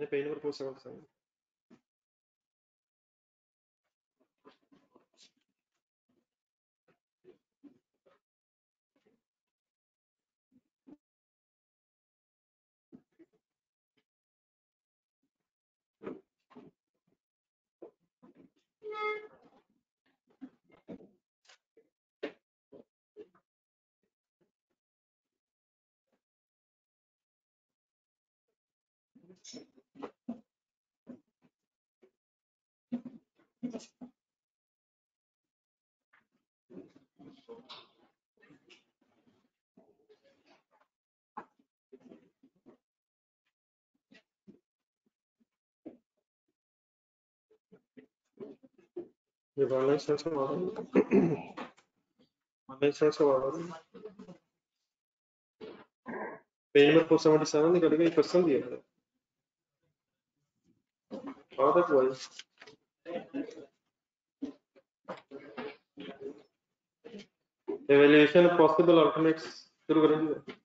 Page number 477। ये online search करवा रहा हूँ, ऑनलाइन सर्च करवा रहा हूँ। पेज नंबर 477 निकलेगा, एक क्वेश्चन दिया है। कहाँ तक हुआ एवेल्युएशन ऑफ पॉसिबल अल्टरनेट्स शुरू करेंगे।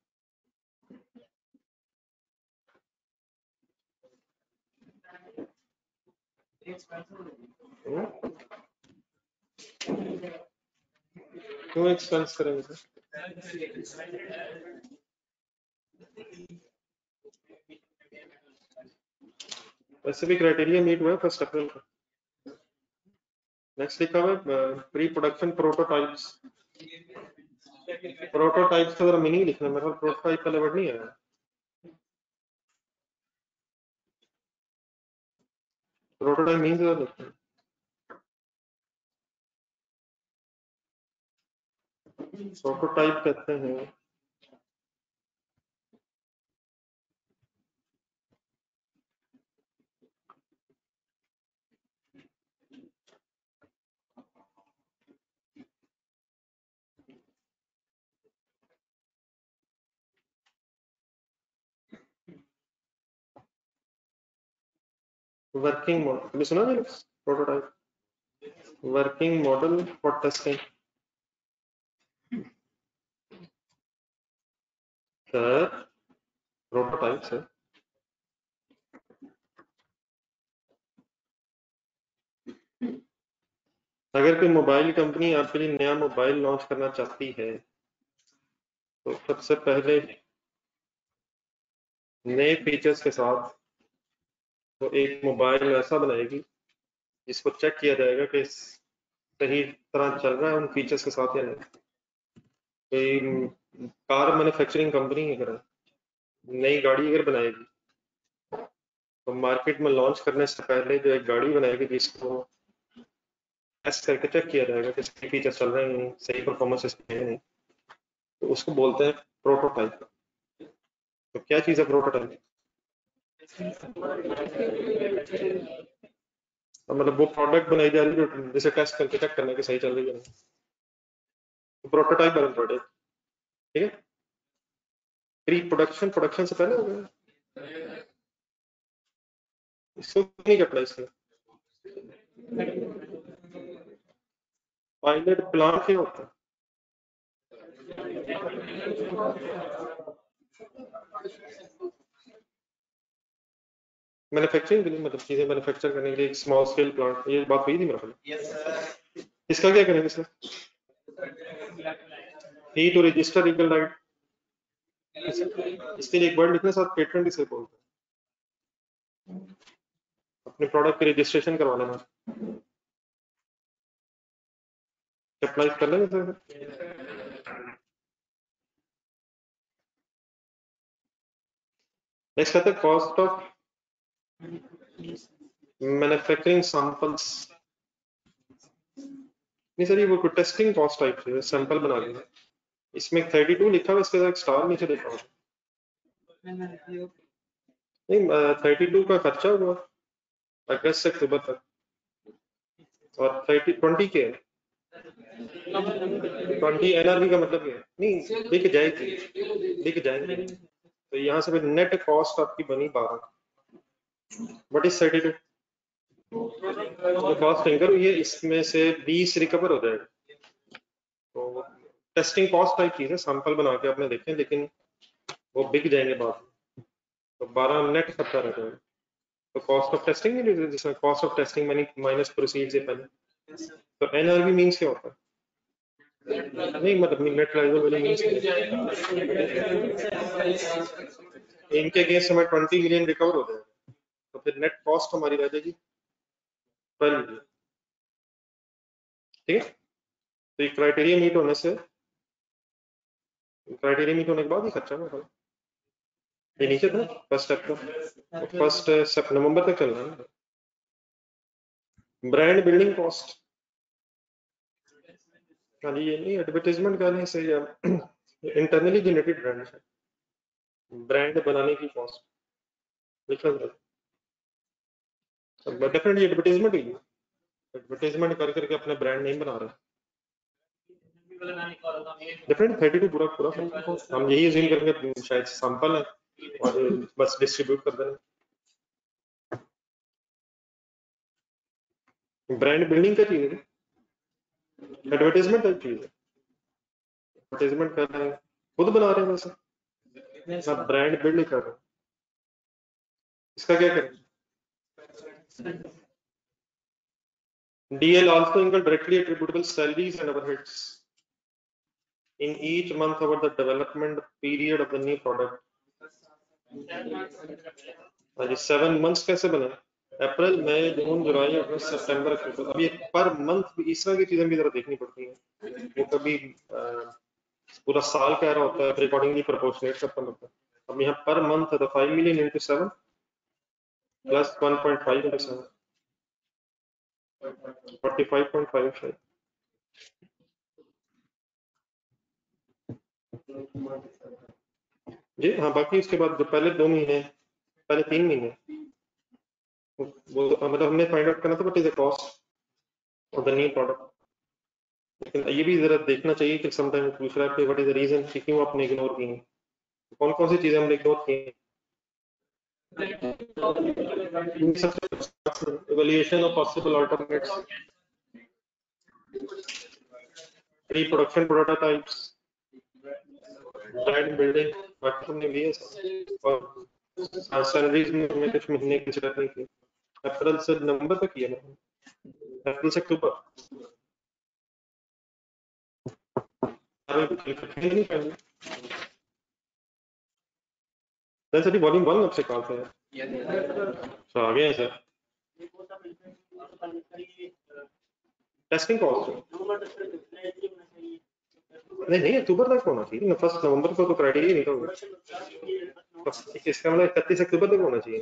क्यों एक्सपेंस करेंगे सर? वैसे भी क्राइटेरिया मीट हुआ है 1 अप्रैल को। नेक्स्ट लिखा हुआ है प्री प्रोडक्शन प्रोटोटाइप्स। प्रोटोटाइप्स का जरा मीनिंग लिखना है, मेरे पास प्रोटोटाइप का वर्ड नहीं है। प्रोटोटाइप मीन्स जरा लिखना है। प्रोटोटाइप कहते हैं वर्किंग मॉडल। कभी सुना है prototype? Working model for testing. Sir prototype sir अगर कोई मोबाइल कंपनी आपके लिए नया मोबाइल लॉन्च करना चाहती है तो सबसे पहले नए फीचर्स के साथ तो एक मोबाइल ऐसा बनाएगी जिसको चेक किया जाएगा कि सही तरह चल रहा है उन फीचर्स के साथ या नहीं। कोई कार मैन्युफैक्चरिंग कंपनी अगर नई गाड़ी अगर बनाएगी तो मार्केट में लॉन्च करने से पहले जो एक गाड़ी बनाएगी जिसको टेस्ट करके चेक किया जाएगा कि सही फीचर चल रहे हैं, सही परफॉर्मेंस इसमें है नहीं, तो उसको बोलते हैं प्रोटोटाइप। तो क्या चीज़ है प्रोटोटाइप? मतलब वो प्रोडक्ट बनाई जा रही है जिसे टेस्ट करके चेक करने की सही चल रही है नहीं, तो प्रोटोटाइप बना प्रोडक्ट। ठीक है, प्री प्रोडक्शन प्रोडक्शन से पहले हो गया, इसको नहीं अप्लाई इसमें। पायलट प्लांट क्या होता है? मैन्युफैक्चरिंग के लिए, मतलब चीजें मैन्युफैक्चर करने के लिए एक स्मॉल स्केल प्लांट, ये बात हुई थी मेरे ख्याल। इसका क्या करेंगे sir? E to register legal right, इसके लिए एक वर्ड लिखने साथ पेटेंट इसे बोलते हैं। अपने प्रोडक्ट की रजिस्ट्रेशन करवा लेना, अप्लाई कर लेंगे सर। नेक्स्ट कहते हैं कॉस्ट ऑफ मैन्युफैक्चरिंग सैंपल्स। नहीं सर, ये वो टेस्टिंग कॉस्ट टाइप है, सैंपल बना लेना। इसमें 32 लिखा हुआ, इसके साथ स्टार नीचे लिखा हुआ। नहीं 32 का खर्चा हुआ अगस्त से अक्टूबर तक, और 20 के 20 एनआरबी का मतलब है नहीं, बिक जाएगी, बिक जाएंगे। तो यहाँ से नेट कॉस्ट आपकी बनी 12। What is 32? जो कॉस्ट इंकर हुई है इसमें से 20 रिकवर हो जाएगा। तो टेस्टिंग कॉस्ट टाइप चीज है, सैंपल बना के आपने देखे, लेकिन वो बिक जाएंगे बाद में, तो 12 नेट खर्चा रह जाएगा। तो कॉस्ट ऑफ टेस्टिंग नहीं, जिसमें cost of testing minus proceed से पहले, तो एनआरवी मींस क्या होता है? नहीं मतलब नेट रिलाइजेबल मींस इनके अगेंस्ट हमें 20 मिलियन रिकवर हो जाएगा, तो फिर नेट कॉस्ट हमारी रह जाएगी पर मिलियन। ठीक है, तो ये क्राइटेरिया मीट होने से, क्राइटेरिया मीट होने के बाद ही खर्चा ना, ये नीचे था फर्स्ट स्टेप का, फर्स्ट नवंबर तक चलना है। ब्रांड बिल्डिंग कॉस्ट, हाँ जी, ये नहीं एडवर्टाइजमेंट करने से या इंटरनली जनरेटेड ब्रांड है, ब्रांड बनाने की कॉस्ट लिखा था, डेफिनेटली एडवर्टाइजमेंट ही, एडवर्टाइजमेंट कर करके अपना ब्रांड नहीं बना रहा, डेफिनेटली 32 पूरा पूरा हम यही अज्यूम करेंगे शायद सैंपल है और बस डिस्ट्रीब्यूट कर देना। ब्रांड बिल्डिंग का चीज है, एडवर्टाइजमेंट का चीज है, एडवर्टाइजमेंट कर रहे हैं, खुद बना रहे हैं वैसे, आप ब्रांड बिल्ड कर रहे हैं, इसका क्या करें? DL also include directly attributable salaries and overheads in each month over the development period of the new product. हाँ जी, 7 months कैसे बने? अप्रैल मई जून जुलाई अगस्त सितंबर अक्टूबर, अब ये पर मंथ इस तरह की चीजें भी जरा देखनी पड़ती हैं, वो कभी पूरा साल कह रहा होता है, अकॉर्डिंगली प्रोपोर्शनेट करता लगता है। अब यहाँ पर मंथ है तो 5 मिलियन इंटू 7 प्लस 1.5 इंटू 7 45.5 शायद। जी हाँ, बाकी उसके बाद जो पहले 2 महीने, पहले 3 महीने वो मतलब हमने फाइंड आउट करना था what is the cost of the new product, लेकिन ये भी जरा देखना चाहिए कि समटाइम पूछ रहा है कि व्हाट इज द रीजन कि क्यों आपने इग्नोर की, कौन कौन सी चीजें हमने इग्नोर की। evaluation of possible alternates, pre-production prototypes, brand building, बाकी हमने लिए और सैलरीज में हमने कुछ महीने कंसिडर नहीं किए, अप्रैल से नवंबर तक किया मैंने, अप्रैल से अक्टूबर नहीं पहले सर वॉल्यूम 1 अब से कॉल पे है, तो आ गए हैं सर टेस्टिंग कॉस्ट, नहीं अक्टूबर तक होना चाहिए ना, फर्स्ट नवंबर को तो क्राइटेरिया नहीं था, इसका मतलब 31 अक्टूबर तक होना चाहिए,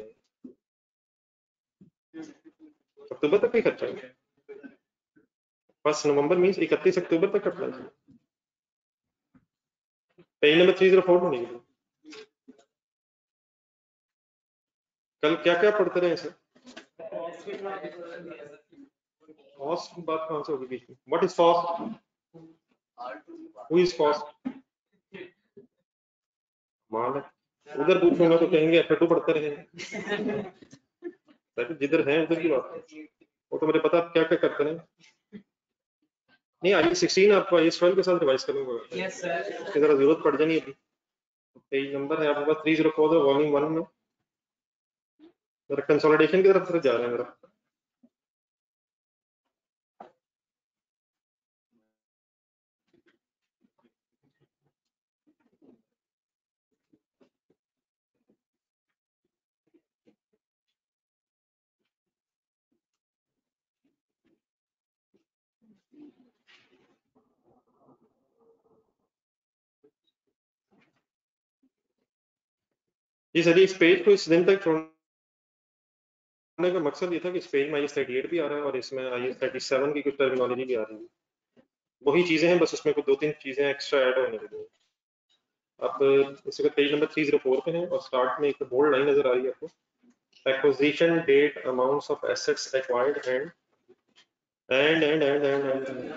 अक्टूबर तक ही खर्चा है, फर्स्ट नवंबर मींस 31 अक्टूबर तक खर्चा है। पेज नंबर 304 होने के लिए कल क्या क्या पढ़ते रहे सर? कॉस्ट की बात कहां से होगी बीच में? What is cost, who is cost, मान उधर पूछूंगा तो कहेंगे F2 पढ़ते रहे, जिधर है उधर की बात, वो तो मुझे पता क्या क्या करते हैं। नहीं IAS 16 आपको IAS 12 के साथ रिवाइज करूंगा, यस सर, इसकी जरा जरूरत पड़ जानी है। पेज नंबर है आपके पास 304 वॉल्यूम 1 में, मेरा कंसोलिडेशन की तरफ जा रहा है मेरा। जी सर, इस पेज को इस दिन तक छोड़ने का मकसद ये था कि इस पेज में IAS 38 भी आ रहा है और इसमें IAS 37 की कुछ टर्मिनोलॉजी भी आ रही है, वही चीजें हैं, बस उसमें कुछ 2-3 चीजें एक्स्ट्रा ऐड होने लगी हैं। अब इसका पेज नंबर 304 पे है और स्टार्ट में एक बोल्ड लाइन नजर आ रही है आपको, acquisition date amounts of assets acquired and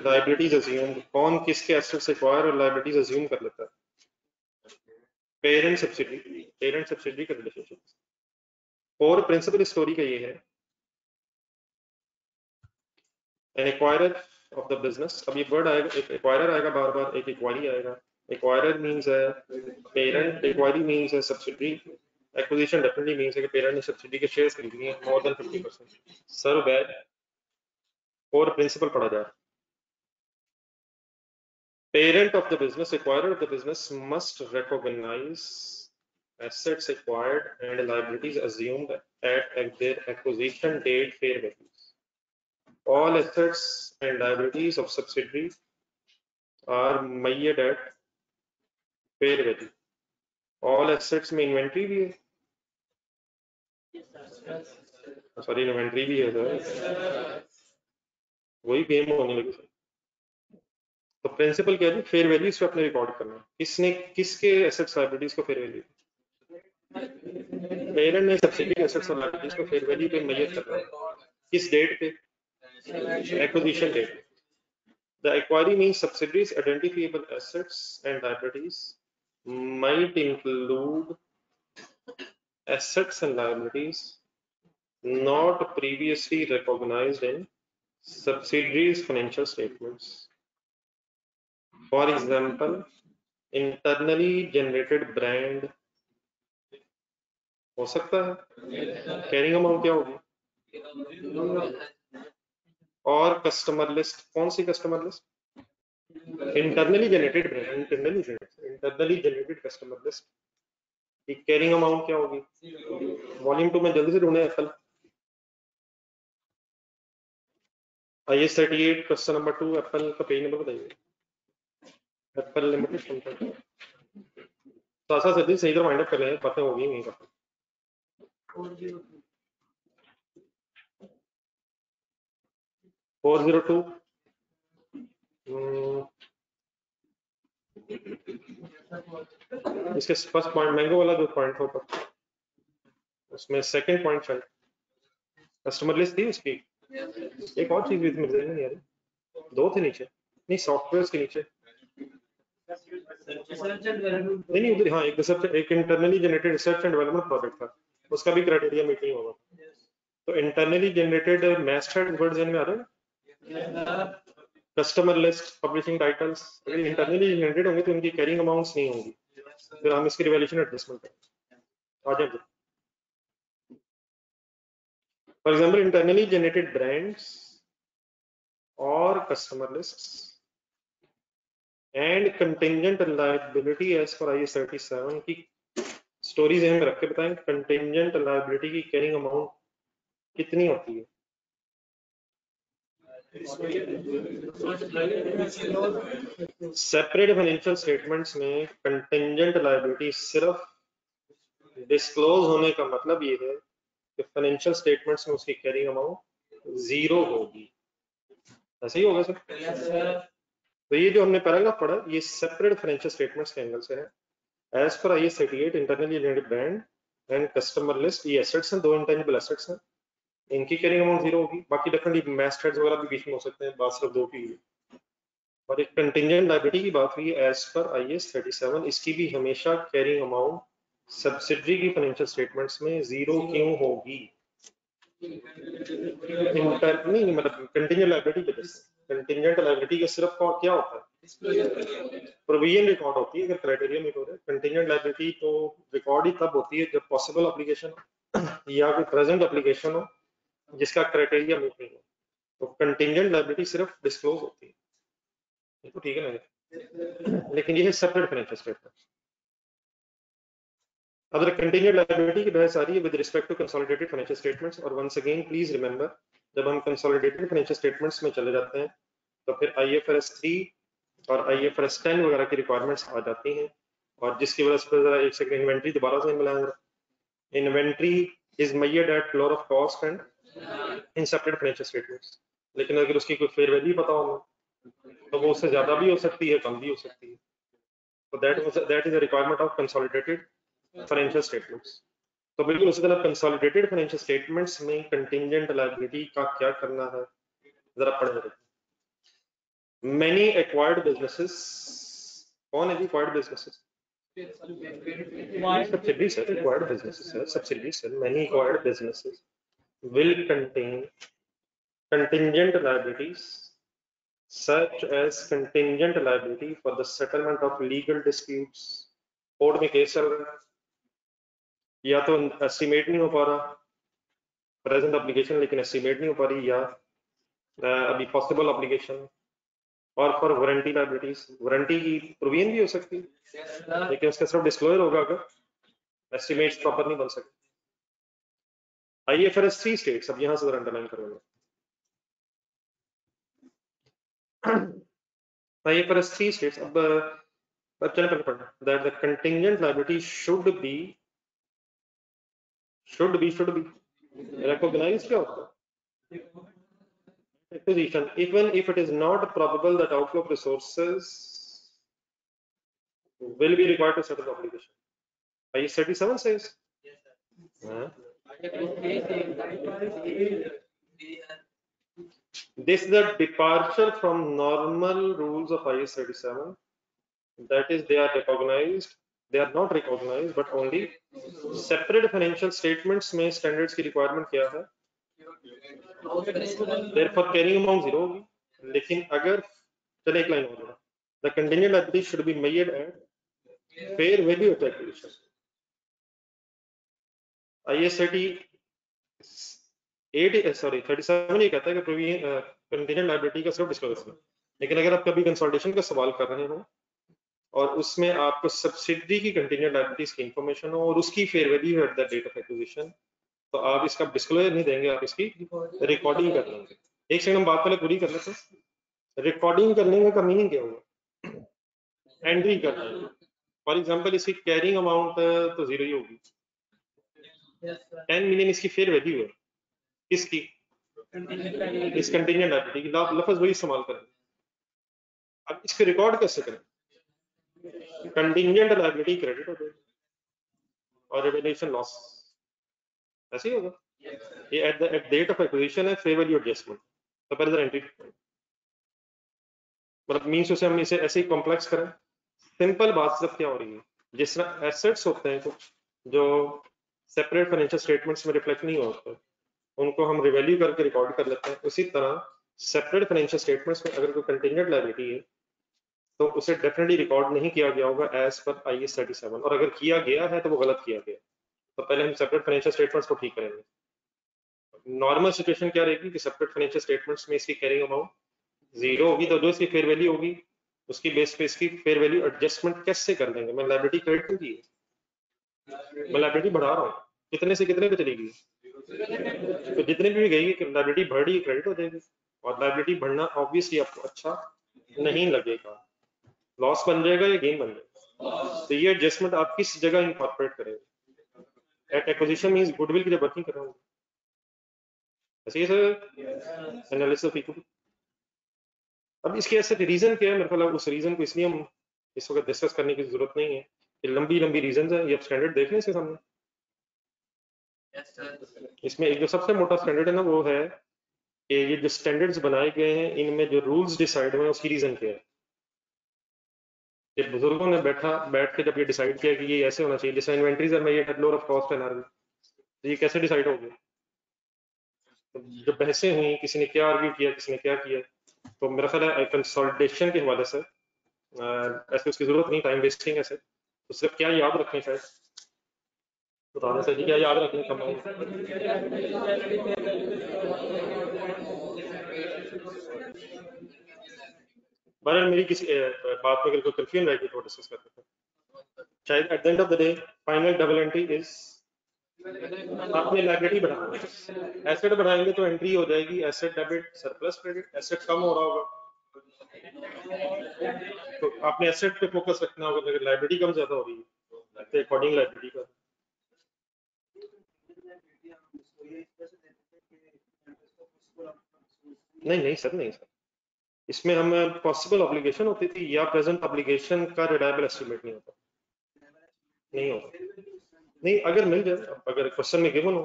liabilities assumed, कौन किसके एसेट्स एक्वायर और लायबिलिटीज अज्यूम कर लेता है, पेरेंट सब्सिडी का रिलेशनशिप। और प्रिंसिपल स्टोरी का ये है, an acquirer of the business, अब ये वर्ड आएगा, एक एक्वायरर आएगा बार बार, एक एक्वायरी आएगा, एक्वायरर मींस है पेरेंट, एक्वायरी मींस है सब्सिडी एक्विजिशन डेफिनेटली मींस है कि पेरेंट ने सब्सिडी के शेयर्स खरीद लिए मोर देन 50%. सर्व बैक और प्रिंसिपल पढ़ा जाए. Parent of the business, acquirer of the business must recognize assets acquired and liabilities assumed at their acquisition date fair values. All assets and liabilities of subsidiary are measured at fair value. All assets में inventory भी है. Sorry inventory भी है sir. वही game होने लगी sir. तो principal क्या है, फेयर वैल्यूज पे अपने रिकॉर्ड करना. किसने किसके एसेट्स लायबिलिटीज को फेयर वैल्यू, पेरेंट ने सब्सिडी एसेट्स और लायबिलिटीज को फेयर वैल्यू पे मेजर करना है. किस डेट पे, acquisition date. The acquiry means subsidiaries identifiable assets and liabilities might include assets and liabilities not previously recognized in subsidiaries financial statements. For example, internally generated brand हो सकता है. Carrying amount क्या होगी, और कस्टमर लिस्ट. कौन सी customer list, internally generated brand, internally generated customer list की carrying amount क्या होगी. वॉल्यूम 2 में जल्दी से ढूंढे Apple. IS 38 question number 2 Apple का पेज नंबर बताइए. एप्पल लिमिटेड सासा सदी सही तरह वाइंड अप कर रहे हैं, बातें हो गई नहीं. 402 इसके फर्स्ट पॉइंट मैंगो वाला जो पॉइंट होगा उसमें सेकंड पॉइंट शायद कस्टमर लिस्ट थी उसकी. एक और चीज भी मिल जाएगी यार, दो थे नीचे, नहीं सॉफ्टवेयर के नीचे नहीं उधर. हाँ एक रिसर्च, एक internally generated research and development project था, उसका भी क्राइटेरिया मीटिंग होगा. तो इंटरनली जनरेटेड मैस्टर्ड वर्ड में आ रहा है. कस्टमर लिस्ट, पब्लिशिंग टाइटल्स अगर इंटरनली जनरेटेड होंगे तो उनकी कैरिंग अमाउंट्स नहीं होंगी. फिर हम इसकी रिवैल्यूएशन एडजस्टमेंट करें. आ जाए. For example internally generated brands और customer lists and contingent liability as पर IS 37 की स्टोरी ज़हन में रख के बताएं कंटिंजेंट लायबिलिटी की कैरिंग अमाउंट कितनी होती है. सेपरेट फाइनेंशियल स्टेटमेंट्स में कंटिंजेंट लायबिलिटी सिर्फ डिस्क्लोज होने का मतलब ये है कि फाइनेंशियल स्टेटमेंट्स में उसकी कैरिंग अमाउंट 0 होगी. ऐसे ही होगा सर. तो ये जो हमने पैराग्राफ पढ़ा ये सेपरेट फाइनेंशियल स्टेटमेंट्स के एंगल से है. एज पर IS 38 internally generated brand and customer list, ये एसेट्स हैं, दो इंटेंजिबल एसेट्स हैं, इनकी कैरिंग अमाउंट 0 होगी. बाकी डेफिनेटली मैस्टर्ड्स वगैरह भी बीच में हो सकते हैं, बात सिर्फ दो की. और एक कंटिंजेंट लायबिलिटी की बात हुई है एज पर IS 37, इसकी भी हमेशा कैरिंग अमाउंट सब्सिडरी की फाइनेंशियल स्टेटमेंट्स में 0 क्यों होगी. नहीं मतलब कंटिंजेंट लायबिलिटी के, कंटिंजेंट लायबिलिटी के सिर्फ क्या होता है, प्रोविजन रिकॉर्ड होती है. अगर क्राइटेरिया मीट हो रहा है कंटिंजेंट लायबिलिटी तो रिकॉर्ड ही तब होती है जब पॉसिबल एप्लीकेशन या कोई प्रेजेंट एप्लीकेशन हो जिसका क्राइटेरिया मीट नहीं हो. तो कंटिंजेंट लायबिलिटी सिर्फ डिस्क्लोज होती है. तो ठीक है ना, लेकिन ये है सेपरेट फाइनेंशियल स्टेटमेंट. अगर कंटिंजेंट लायबिलिटी की बहस आ रही है with respect to consolidated financial statements, और वंस अगेन प्लीज रिमेंबर जब हम कंसोलिडेटेड फाइनेंशियल स्टेटमेंट्स में चले जाते हैं तो फिर IFRS 3 और IFRS 10 वगैरह की रिक्वायरमेंट्स आ जाती हैं. और जिसकी वजह से जरा एक सेकंड इन्वेंट्री दोबारा से मिलाएंगे. Inventory is measured eight floor of cost and in separate financial statements. लेकिन अगर उसकी कोई फेयर वैल्यू पता हो तो वो उससे ज्यादा भी हो सकती है, कम भी हो सकती है. तो that is a requirement of consolidated financial statements. तो बिल्कुल उसी तरह कंसोलिडेटेड फाइनेंशियल स्टेटमेंट्स में कंटिंजेंट लायबिलिटी का क्या करना है जरा पढ़े. Many acquired businesses, कौन है जी acquired businesses? Subsidiaries है, acquired businesses है, subsidiaries है. Many acquired businesses will contain contingent liabilities such as contingent liability for the settlement of legal disputes. Court में केस चल रहा है, या तो एस्टिमेट नहीं हो पा रहा प्रेजेंट एप्लीकेशन, लेकिन एस्टिमेट नहीं हो पा रही, या अभी पॉसिबल एप्लीकेशन। और फॉर वारंटी लायबिलिटीज, वारंटी की प्रोविजन भी हो सकती है, लेकिन उसका सिर्फ डिस्क्लोजर होगा अगर एस्टिमेट्स प्रॉपर नहीं बन सके। IFRS 3 स्टेट्स, अब यहां से जरा अंडरलाइन करूंगा। IFRS 3 states, अब चले पहले पढ़ना, that the contingent liability should be recognized, क्या होता है? Acquisition, even if it is not probable that outflow of resources will be required to settle the obligation. IAS 37 says. हाँ? This is a departure from normal rules of IAS 37. That is, they are recognized, they are not recognized, but only separate financial statements में standards की requirement क्या है? Therefore carrying amount zero होगी, लेकिन अगर चले एक लाइन और, the contingent liability should be made at fair value of acquisition. IAS 37 ये कहता है कि contingent liability का सिर्फ डिस्क्लोजर, लेकिन अगर आप कभी कंसोलिडेशन का सवाल कर रहे हो और उसमें आपको सब्सिडी की कंटीन्यूड लायबिलिटीज की इंफॉर्मेशन हो और उसकी fair value at the date of acquisition, तो आप इसका डिस्क्लोजर नहीं देंगे, आप इसकी रिकॉर्डिंग कर लेंगे। एक सेकंड हम बात पहले पूरी कर लेते हैं। रिकॉर्डिंग करने का मीनिंग क्या होगा? एंट्री करना है। फॉर एग्जांपल इसकी कैरिंग अमाउंट तो जीरो ही होगी, 10 मिलियन इसकी फेयर वैल्यू है, इसकी इस कंटीन्यूड लायबिलिटी की लफ्ज वही इस्तेमाल करें। अब इसको रिकॉर्ड कैसे करें? कंटीजेंट लायबिलिटी क्रेडिट हो जाएगी और रिवैल्यूएशन लॉस ऐसे ही होगा। ये एट डेट ऑफ एक्विजिशन है, फेयर वैल्यू एडजस्टमेंट, तो पहले एंट्री मतलब मींस उसे हम इसे ऐसे ही कॉम्प्लेक्स करें। सिंपल बात सिर्फ क्या हो रही है, जिस तरह एसेट्स होते हैं कुछ जो सेपरेट फाइनेंशियल स्टेटमेंट्स में रिफ्लेक्ट नहीं होते, उनको हम रिवैल्यू करके रिकॉर्ड कर लेते हैं, उसी तरह सेपरेट फाइनेंशियल स्टेटमेंट्स में अगर कोई कंटीजेंट लायबिलिटी है तो उसे डेफिनेटली रिकॉर्ड नहीं किया गया होगा एज पर IAS 37, और अगर किया गया है तो वो गलत किया गया। तो पहले हम सेपरेट फाइनेंशियल स्टेटमेंट्स को ठीक करेंगे। नॉर्मल सिचुएशन क्या रहेगी कि सेपरेट फाइनेंशियल स्टेटमेंट्स में इसकी कैरिंग अमाउंट जीरो होगी, तो जो इसकी फेयर वैल्यू होगी उसकी बेस पे इसकी फेयर वैल्यू एडजस्टमेंट कैसे कर देंगे? मैं लायबिलिटी क्रेडिट नहीं की, मैं लायबिलिटी बढ़ा रहा हूँ, कितने से कितने पे चलेगी? तो जितने भी गई लायबिलिटी बढ़ रही है क्रेडिट हो जाएगी, और लायबिलिटी बढ़ना ऑब्वियसली आपको अच्छा नहीं लगेगा, लॉस बन जाएगा या गेन बन जाएगा। तो ये एडजस्टमेंट आप किस जगह इंकॉर्पोरेट करेंगे? एट एक्विजिशन मींस गुडविल की जब वर्किंग कर रहा हूँ, ऐसे ही सर एनालिसिस ऑफ इक्विटी। अब इसके ऐसे रीजन क्या है? मेरे ख्याल उस रीजन को इसलिए हम इस वक्त डिस्कस करने की जरूरत नहीं है, ये लंबी लंबी रीजन है। ये आप स्टैंडर्ड देख लें इसके सामने। इसमें एक जो सबसे मोटा स्टैंडर्ड है ना, वो है कि ये जो स्टैंडर्ड्स बनाए गए हैं इनमें जो रूल्स डिसाइड हुए हैं उसकी रीजन क्या है। ये बुजुर्गों ने बैठ के जब ये डिसाइड किया कि ये ऐसे होना चाहिए, जैसे inventories are measured at lower of cost NRV, तो ये कैसे डिसाइड हो गया? तो जो बहसें हुई, किसी ने क्या आर्ग्यू किया, किसी ने क्या किया, तो मेरा ख्याल है कंसोलिडेशन के हवाले से ऐसे उसकी जरूरत नहीं, टाइम वेस्टिंग ऐसे। तो सिर्फ क्या याद रखें, शायद बताने से क्या याद रखें कम बहरहाल मेरी किसी बात में अगर कोई कंफ्यूजन रहेगी तो डिस्कस कर सकते हैं। शायद at the end of the day final double entry is आपने लायबिलिटी बढ़ानी है। एसेट बढ़ाएंगे तो एंट्री हो जाएगी asset debit surplus credit, asset कम हो रहा होगा तो आपने एसेट पे फोकस रखना होगा, अगर लायबिलिटी कम ज्यादा हो रही है तो अकॉर्डिंग लायबिलिटी का। नहीं नहीं सर, नहीं सर, इसमें हम पॉसिबल ऑब्लिगेशन होती थी या प्रेजेंट ऑब्लिगेशन का रिलायबल एस्टिमेट नहीं होता, नहीं होता। नहीं, अगर मिल जाए, अगर क्वेश्चन में गिवन हो,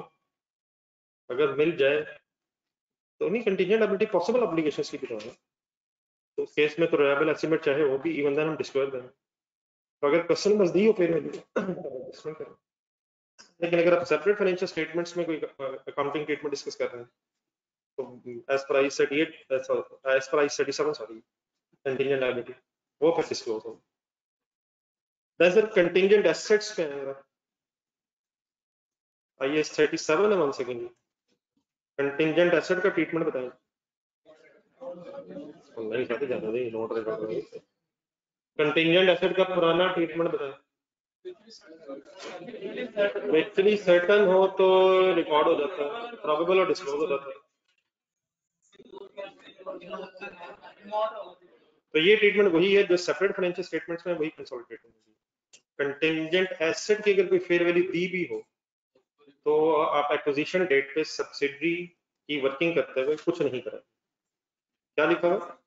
अगर मिल जाए तो नहीं, कंटीजेंट लायबिलिटी पॉसिबल ऑब्लिगेशंस की तरह है, तो उस केस में तो रिलायबल एस्टिमेट चाहे वो भी इवन देन हम डिस्क्लोज करें। तो अगर क्वेश्चन बस दी हो फिर डिस्क्लोज करें। लेकिन अगर आप सेपरेट फाइनेंशियल स्टेटमेंट्स में कोई अकाउंटिंग ट्रीटमेंट डिस्कस कर रहे हैं तो as per IAS 38 as per IAS 37 sorry contingent liability वो फिर डिस्क्लोज हो। दैट्स द कंटीजेंट एसेट्स पे है। IAS 37 है 1 सेकेंड, कंटिंजेंट एसेट का ट्रीटमेंट बताएं। नहीं खाते ज्यादा नहीं नोट रिकॉर्ड। कंटिंजेंट एसेट का पुराना ट्रीटमेंट बताएं। एक्चुअली सर्टन हो तो रिकॉर्ड हो जाता है, प्रोबेबल और डिस्क्लोज हो जाता है। तो ये ट्रीटमेंट वही है जो सेपरेट फाइनेंशियल स्टेटमेंट्स में वही कंसोलिडेटेड है। कंटिंजेंट एसेट की अगर कोई फेयर वैल्यू दी भी हो तो आप एक्विजिशन डेट पे सब्सिडरी की वर्किंग करते हुए कुछ नहीं करें। क्या लिखा हुआ,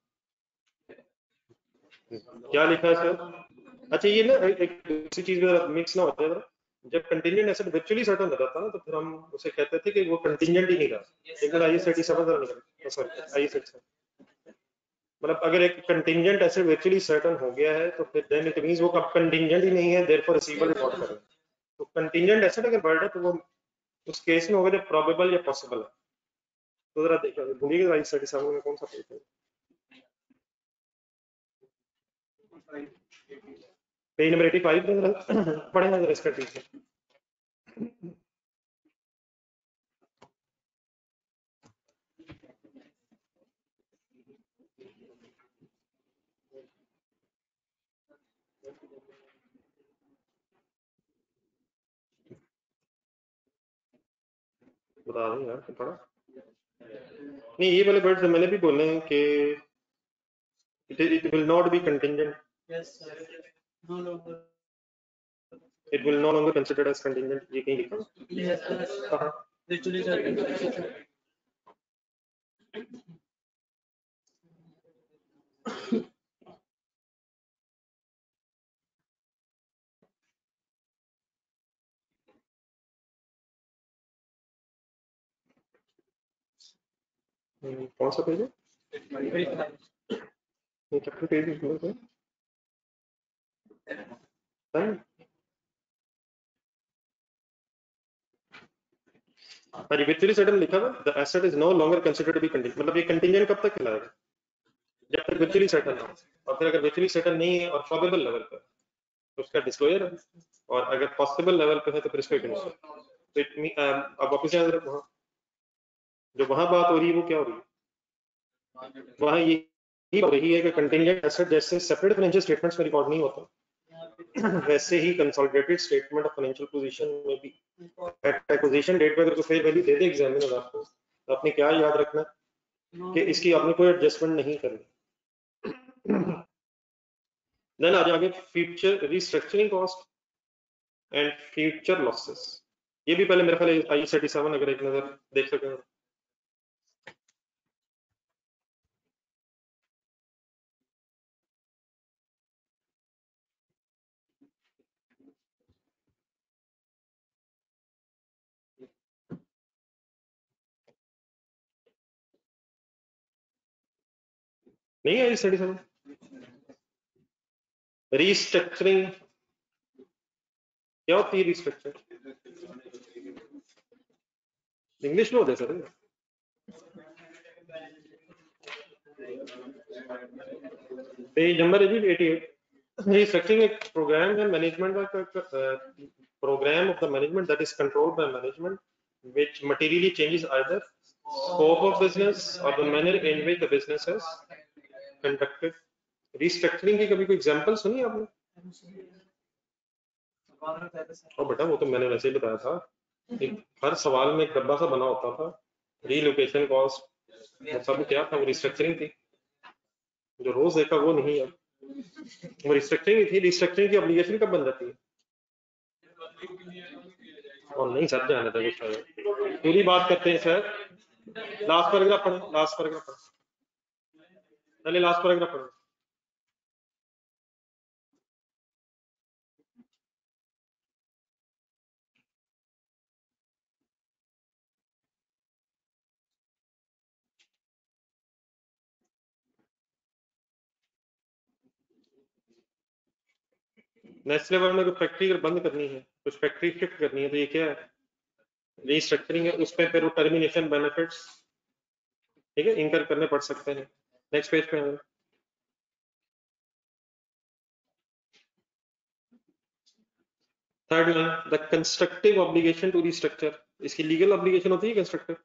क्या लिखा है सर? अच्छा ये ना एक दूसरी चीज में मिक्स ना हो जाए, जब कंटिंजेंट एसेट वर्चुअली सर्टन हो जाता ना तो फिर हम उसे कहते थे कि वो कंटिंजेंट ही नहीं रहा। एक बार आइए 37 निकल, सॉरी आइए 37, मतलब अगर एक कंटिंजेंट एसेट वर्चुअली सर्टन हो गया है तो फिर देन इट मींस वो कब कंटिंजेंट ही नहीं है, देयरफॉर रिसीवेबल रिकॉर्ड करें। तो कंटिंजेंट एसेट अगर बढ़ रहा है तो वो उस केस में होगा जब प्रोबेबल या पॉसिबल है। तो जरा देखो भूलिएगा आइए 37 में कौन सा पेज है, पेज नंबर 85 पढ़ेगा जरा इसका ठीक है। बता दूं यार पढ़ा नहीं, ये वाले वर्ड्स मैंने भी बोले हैं कि it will not be contingent, it will no longer considered as contingent, ये कहीं लिखा कहाँ? कौन सा पेज है ये, चैप्टर पेज है और विचुअली सेटल लिखा हुआ the asset is no longer considered to be contingent, मतलब ये कंटिंजेंट कब तक कहलाएगा, जब तक विचुअली सेटल ना हो। और फिर अगर विचुअली सेटल नहीं है और प्रोबेबल लेवल पर तो उसका डिस्क्लोजर है, और अगर पॉसिबल लेवल पे है तो फिर इसको इग्नोर। तो अब वापस वहां जो वहां बात हो रही है वो क्या हो रही है, वहां ये हो रही है कि कंटिंजेंट एसेट जैसे सेपरेट फाइनेंशियल स्टेटमेंट्स में रिकॉर्ड नहीं होता वैसे ही consolidated statement of financial position में भी एक्विजिशन डेट पे अगर कोई फेयर वैल्यू दे दे एग्जामिनर आपको तो आपने क्या याद रखना कि इसकी आपने कोई एडजस्टमेंट नहीं करनी। देन आ जाएंगे future restructuring cost and future losses, ये भी पहले मेरे ख्याल I-37 अगर एक नजर देख सकें। नहीं है I-37 रिस्ट्रक्चरिंग, क्या होती है रिस्ट्रक्चर, इंग्लिश में होता है सर, पेज नंबर है जी 88। रिस्ट्रक्चरिंग एक प्रोग्राम है मैनेजमेंट का, program of the management that is controlled by management which materially changes either scope of business or the manner in which the business is conducted। Restructuring की कभी कोई example सुनी आपने? और बेटा वो तो मैंने वैसे ही बताया था, एक हर सवाल में एक डब्बा सा बना होता था, रीलोकेशन कॉस्ट, वो सब क्या था, वो रिस्ट्रक्चरिंग थी। जो रोज देखा वो नहीं है, वो रिस्ट्रक्चरिंग थी। रिस्ट्रक्चरिंग की ऑब्लिगेशन कब बन जाती है? और नहीं सर जाने था कुछ पूरी बात करते हैं सर। लास्ट पैराग्राफ पढ़ो, लास्ट पैराग्राफ पढ़ो, पहले लास्ट पैराग्राफ पढ़ो। नेक्स्ट लेवल में कोई फैक्ट्री अगर बंद करनी है, कुछ फैक्ट्री शिफ्ट करनी है, तो ये क्या है, रीस्ट्रक्चरिंग है। उसमें फिर वो टर्मिनेशन बेनिफिट्स ठीक है इंकर करने पड़ सकते हैं। नेक्स्ट पेज पे है। Third line, the constructive obligation to restructure, इसकी लीगल ऑब्लिगेशन होती है कंस्ट्रक्टिव।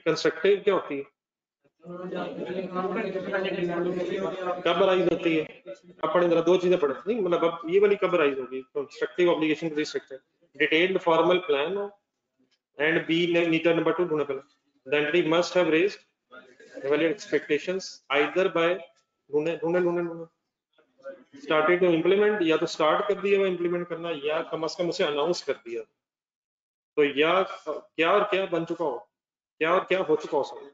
कंस्ट्रक्टिव क्या होती है, कब अराइज होती है? अब पढ़े जरा, दो चीजें पढ़े नहीं, मतलब अब ये वाली कब अराइज होगी, constructive obligation to restructure, detailed formal plan and B neither number 2 ढूंढना पहले, the entity must have raised valid expectations either by, ढूंढे ढूंढे ढूंढे ढूंढे, स्टार्टेड टू इम्प्लीमेंट, या तो स्टार्ट कर दिया वो इम्प्लीमेंट करना, या कम से कम उसे अनाउंस कर दिया, तो या क्या और क्या बन चुका हो, क्या और क्या हो चुका हो सर,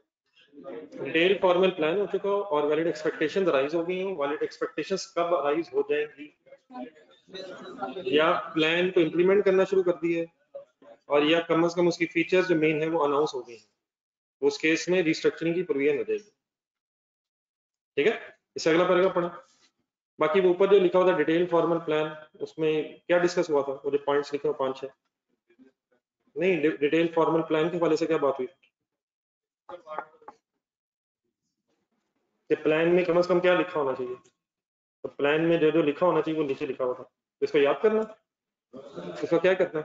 डिटेल फॉर्मल प्लान हो चुका हो और वैलिड एक्सपेक्टेशंस अराइज हो गई हो, वैलिड एक्सपेक्टेशंस कब अराइज हो जाएंगी, या प्लान को इम्प्लीमेंट करना शुरू कर दिए, और या कम से कम उसकी फीचर्स जो मेन है वो अनाउंस हो गई हैं, उस केस में रिस्ट्रक्चरिंग की प्रोविजन हो जाएगी। ठीक है, इससे अगला पैराग्राफ पढ़ा। बाकी वो ऊपर जो लिखा हुआ था डिटेल फॉर्मल प्लान, उसमें क्या डिस्कस हुआ था, वो जो पॉइंट्स लिखे हुए 5-6, नहीं डिटेल फॉर्मल प्लान के हवाले से क्या बात हुई, कि प्लान में कम से कम क्या लिखा होना चाहिए, तो प्लान में जो जो लिखा होना चाहिए वो नीचे लिखा हुआ था, तो इसको याद करना, इसको क्या करना,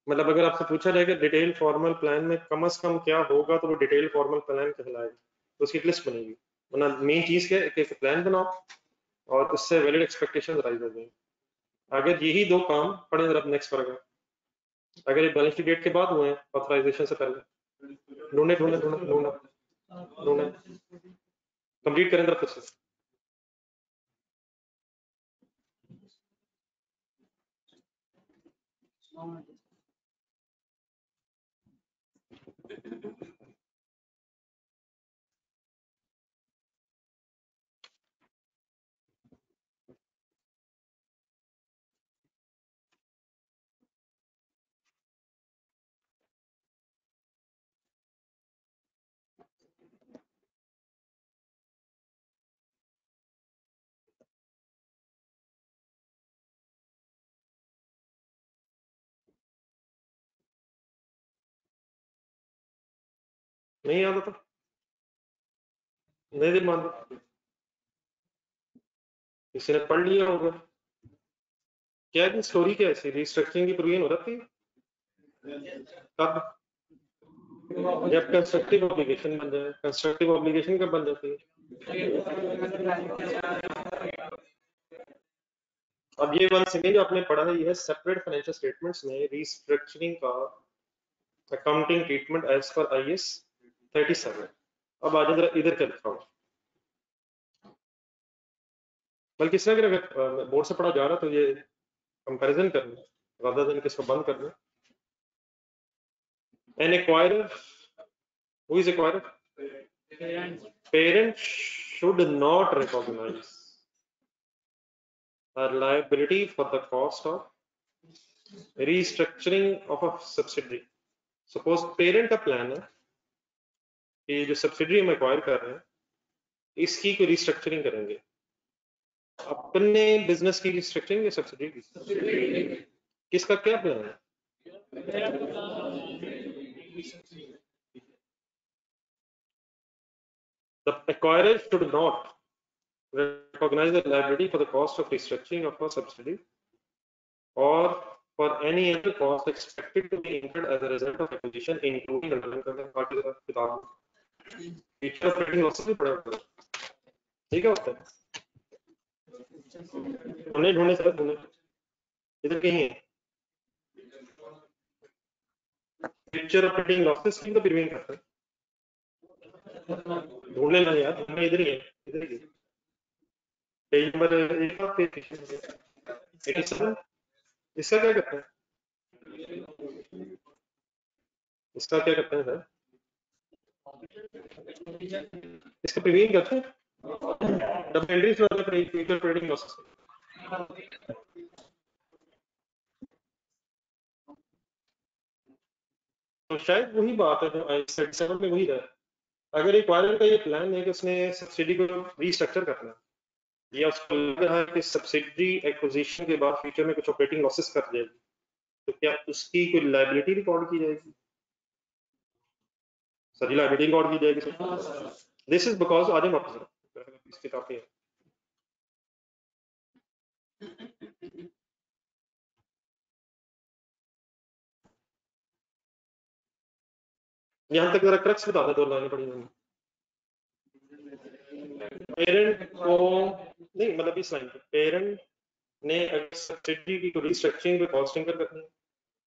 मतलब अगर आपसे पूछा जाए कि डिटेल फॉर्मल प्लान में कम से कम क्या होगा, तो वो डिटेल फॉर्मल प्लान कहलाएगा, तो उसकी लिस्ट बनेगी, वरना मेन चीज क्या है कि प्लान बनाओ और उससे वैलिड एक्सपेक्टेशन राइज हो गई। अगर यही दो काम पढ़े जरा नेक्स्ट पैराग्राफ, अगर ये बैलेंस शीट डेट के बाद हुए हैं ऑथराइजेशन से पहले, ढूंढे ढूंढे ढूंढे ढूंढे ढूंढे, कंप्लीट करें जरा फिर से। नहीं याद आता, नहीं दिल मान, किसी ने पढ़ लिया होगा, क्या है स्टोरी, क्या है रिस्ट्रक्चरिंग की प्रोविजन हो जाती है कब, जब कंस्ट्रक्टिव ऑब्लिगेशन बन जाए, कंस्ट्रक्टिव ऑब्लिगेशन कब बन जाती है, अब ये वन सेकेंड जो आपने पढ़ा है, ये है सेपरेट फाइनेंशियल स्टेटमेंट्स में रिस्ट्रक्चरिंग का accounting treatment as per IAS 37। अब आज इधर क्या लिखा हुआ, बल्कि इस तरह अगर बोर्ड से पढ़ा जा रहा तो ये कंपैरिजन करना rather than किसको बंद करना। An acquirer, who is acquirer? Parent should not recognize a liability for the cost of restructuring of a subsidiary. Suppose parent का प्लान है कि जो सब्सिडरी हम एक्वायर कर रहे हैं इसकी कोई रिस्ट्रक्चरिंग करेंगे, अपने बिजनेस की रिस्ट्रक्चरिंग या सब्सिडरी की, किसका क्या प्लान है, the acquirer should not recognize the liability for the cost of restructuring of a subsidiary or for any other cost expected to be incurred as a result of acquisition, including underlying किताब future operating losses भी पड़ा होगा, ठीक है होता है, हमने ढूंढे सर, ढूंढे इधर कहीं है, फ्यूचर ऑपरेटिंग लॉसेस की तो प्रीमियम करता है, ढूंढ लेना यार, ढूंढना इधर ही है, इधर ही है, पेज नंबर 1 का पेज 87, इसका क्या करता है, इसका क्या करता है सर, इसका प्रीमियम करते हैं जब एंट्रीज वाला फ्यूचर ऑपरेटिंग लॉसेस, तो शायद वही बात है जो आई में वही रहा, अगर एक्वायरर का ये प्लान है कि उसने सब्सिडी को रीस्ट्रक्चर करना है या उसको लग रहा है कि सब्सिडी एक्विजिशन के बाद फ्यूचर में कुछ ऑपरेटिंग लॉसेस कर जाएगी, तो क्या उसकी कोई लायबिलिटी रिकॉर्ड की जाएगी, सारी लायबिलिटी रिकॉर्ड की जाएगी सर, दिस इज बिकॉज आज हम इस किताब पे यहाँ तक जरा क्रक्स बता दे, 2 लाइनें पढ़ी मैंने। पेरेंट को नहीं, मतलब इस लाइन पे पेरेंट ने अगर सब्सिडी की रिस्ट्रक्चरिंग पे कॉस्टिंग कर करनी है,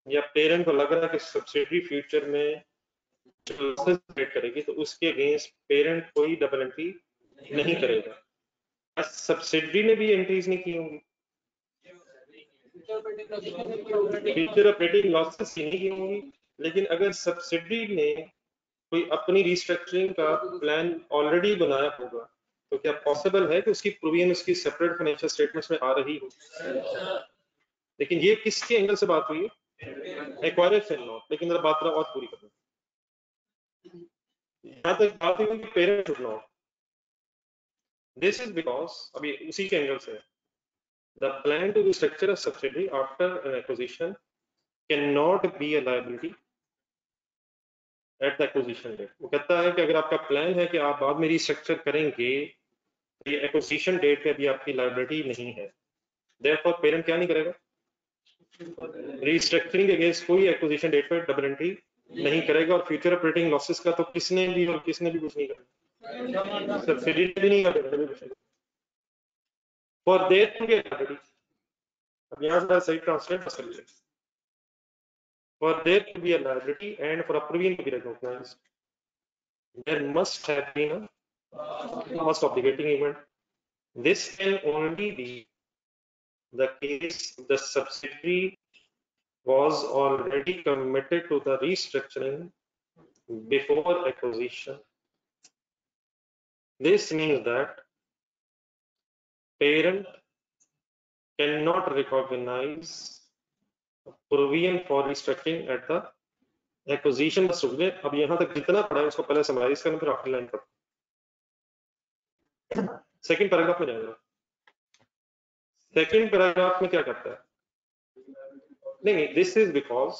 या पेरेंट को लग रहा है कि सब्सिडी फ्यूचर में लॉसेस क्रिएट करेगी, तो उसके अगेंस्ट पेरेंट कोई डबल एंट्री नहीं करेगा। सब्सिडी ने भी एंट्रीज नहीं की होंगी, फ्यूचर ऑपरेटिंग लॉसेस ही नहीं की होंगी, लेकिन अगर सब्सिडी ने कोई अपनी रिस्ट्रक्चरिंग का प्लान ऑलरेडी बनाया होगा, तो क्या पॉसिबल है कि उसकी प्रोविजन उसकी सेपरेट फाइनेंशियल स्टेटमेंट्स में आ रही हो? लेकिन ये किसके एंगल से बात हुई है? एक्वायरर से नॉट, लेकिन जरा बात और पूरी करना। यहाँ तक बात हुई कि parent should not, this is because, अभी उसी के एंगल से, the plan to restructure a subsidy after an acquisition can not be a liability at the acquisition date. वो कहता है कि अगर आपका प्लान है कि आप बाद में रिस्ट्रक्चर करेंगे, तो ये एक्विजिशन डेट पे अभी आपकी लायबिलिटी नहीं है, देयरफॉर पेरेंट क्या नहीं करेगा? रिस्ट्रक्चरिंग अगेंस्ट कोई एक्विजिशन डेट पे डबल एंट्री नहीं करेगा, और फ्यूचर ऑपरेटिंग लॉसेस का तो किसने भी कुछ नहीं करेगा, सब्सिडी भी नहीं करेगा। For there to be a liability, अब यहाँ से सही ट्रांसलेट कर सकते हैं, for there to be a liability and for a provision to be recognized, there must have been a must obligating event. This can only be the case the subsidiary was already committed to the restructuring before acquisition. This means that parent cannot recognize provision for restructuring at the acquisition. बस रुक गए, अब यहाँ तक जितना पढ़ा है उसको पहले समराइज करना, फिर आखिरी लाइन पढ़ो। सेकंड पैराग्राफ में जाएगा। सेकंड पैराग्राफ में क्या करता है? नहीं, दिस इज बिकॉज,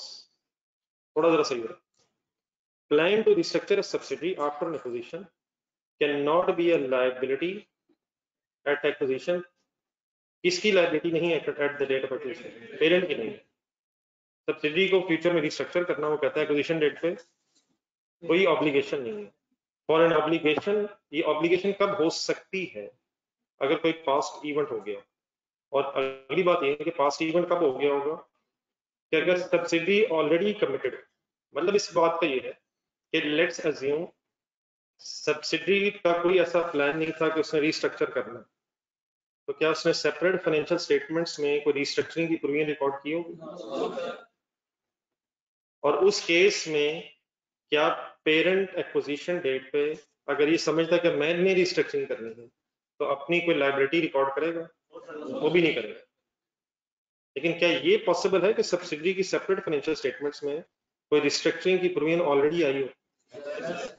थोड़ा जरा सही है, plan to restructure a subsidy after an acquisition can not be a liability at acquisition. किसकी लायबिलिटी नहीं है at the date of acquisition? Parent की नहीं। सब्सिडी को फ्यूचर में रिस्ट्रक्चर करना, वो कहता है एक्विजिशन डेट पे कोई ऑब्लिगेशन नहीं है। फॉर एन ऑब्लिगेशन, ये ऑब्लिगेशन कब हो सकती है? अगर कोई पास्ट इवेंट हो गया, और अगली बात यह है कि पास्ट इवेंट कब हो गया होगा कि अगर सब्सिडी ऑलरेडी कमिटेड, मतलब इस बात का ये है कि लेट्स अज्यूम सब्सिडी का कोई ऐसा प्लान नहीं था कि उसने रिस्ट्रक्चर करना, तो क्या उसने सेपरेट फाइनेंशियल स्टेटमेंट्स में कोई रिस्ट्रक्चरिंग की प्रोविजन रिकॉर्ड की होगी? और उस केस में क्या पेरेंट एक्विजिशन डेट पे अगर ये समझता कि मैंने रिस्ट्रक्चरिंग करनी है, तो अपनी कोई लायबिलिटी रिकॉर्ड करेगा? वो भी नहीं करेगा। लेकिन क्या ये पॉसिबल है कि सब्सिडी की सेपरेट फाइनेंशियल स्टेटमेंट्स में कोई रिस्ट्रक्चरिंग की प्रोविजन ऑलरेडी आई हो?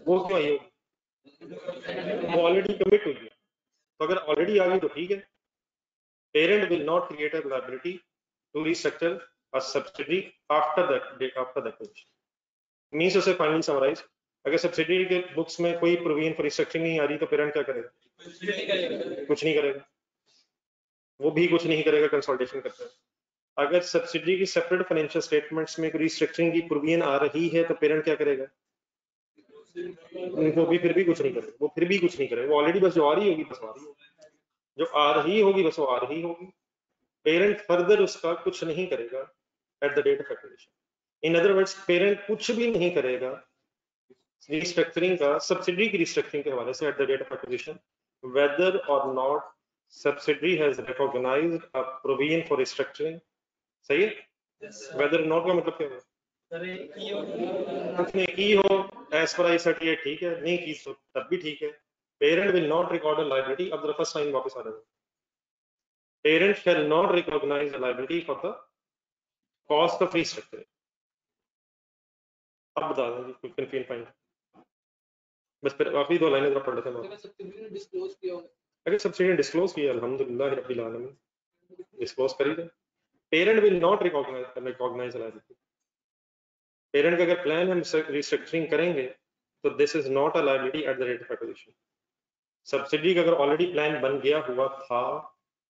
वो क्यों आई होगी? वो ऑलरेडी कमिट हुई है, तो अगर ऑलरेडी आ गई तो ठीक है। Parent will not create a liability to restructure a subsidy after that acquisition. Means उसे फाइनली समराइज, अगर सब्सिडी के बुक्स में कोई प्रोविजन फॉर रिस्ट्रक्चरिंग नहीं आ रही, तो पेरेंट क्या करेगा? कुछ नहीं करेगा। वो भी कुछ नहीं करेगा कंसल्टेशन करते हैं। अगर सब्सिडी की सेपरेट फाइनेंशियल स्टेटमेंट्स में रिस्ट्रक्चरिंग की प्रोविजन आ रही है, तो पेरेंट क्या करेगा? वो भी फिर भी कुछ नहीं करेगा। वो फिर भी कुछ नहीं करेगा। वो ऑलरेडी बस जो आ रही होगी बस आ रही होगी, जो आ रही होगी बस वो आ रही होगी। पेरेंट फर्दर उसका कुछ नहीं करेगा at the date of acquisition. In other words, parent कुछ भी नहीं करेगा रिस्ट्रक्चरिंग का, सब्सिडी की रिस्ट्रक्चरिंग के हवाले से at the date of acquisition, whether or not subsidy has recognised a provision for restructuring. सही है? वेदर नॉट का मतलब क्या है? उसने की हो एज पर आई सर्टी, ठीक है, नहीं की तो तब भी ठीक है। Parent will not record a liability, अब फर्स्ट लाइन वापस आ जाएगा, parent shall not recognise a liability for the cost of restructuring. अब बता दें कोई कंफ्यूजन पॉइंट, बस फिर आखिरी 2 लाइनें जरा पढ़ लेते हैं। अगर सब्सिडी डिस्क्लोज किया, अल्हम्दुलिल्लाह रब्बिल आलमीन, डिस्क्लोज कर ही दे। Parent will not recognise liability. Parent का अगर प्लान हम रिस्ट्रक्चरिंग करेंगे, तो this is not a liability at the rate of acquisition. Subsidy का अगर ऑलरेडी प्लान बन गया हुआ था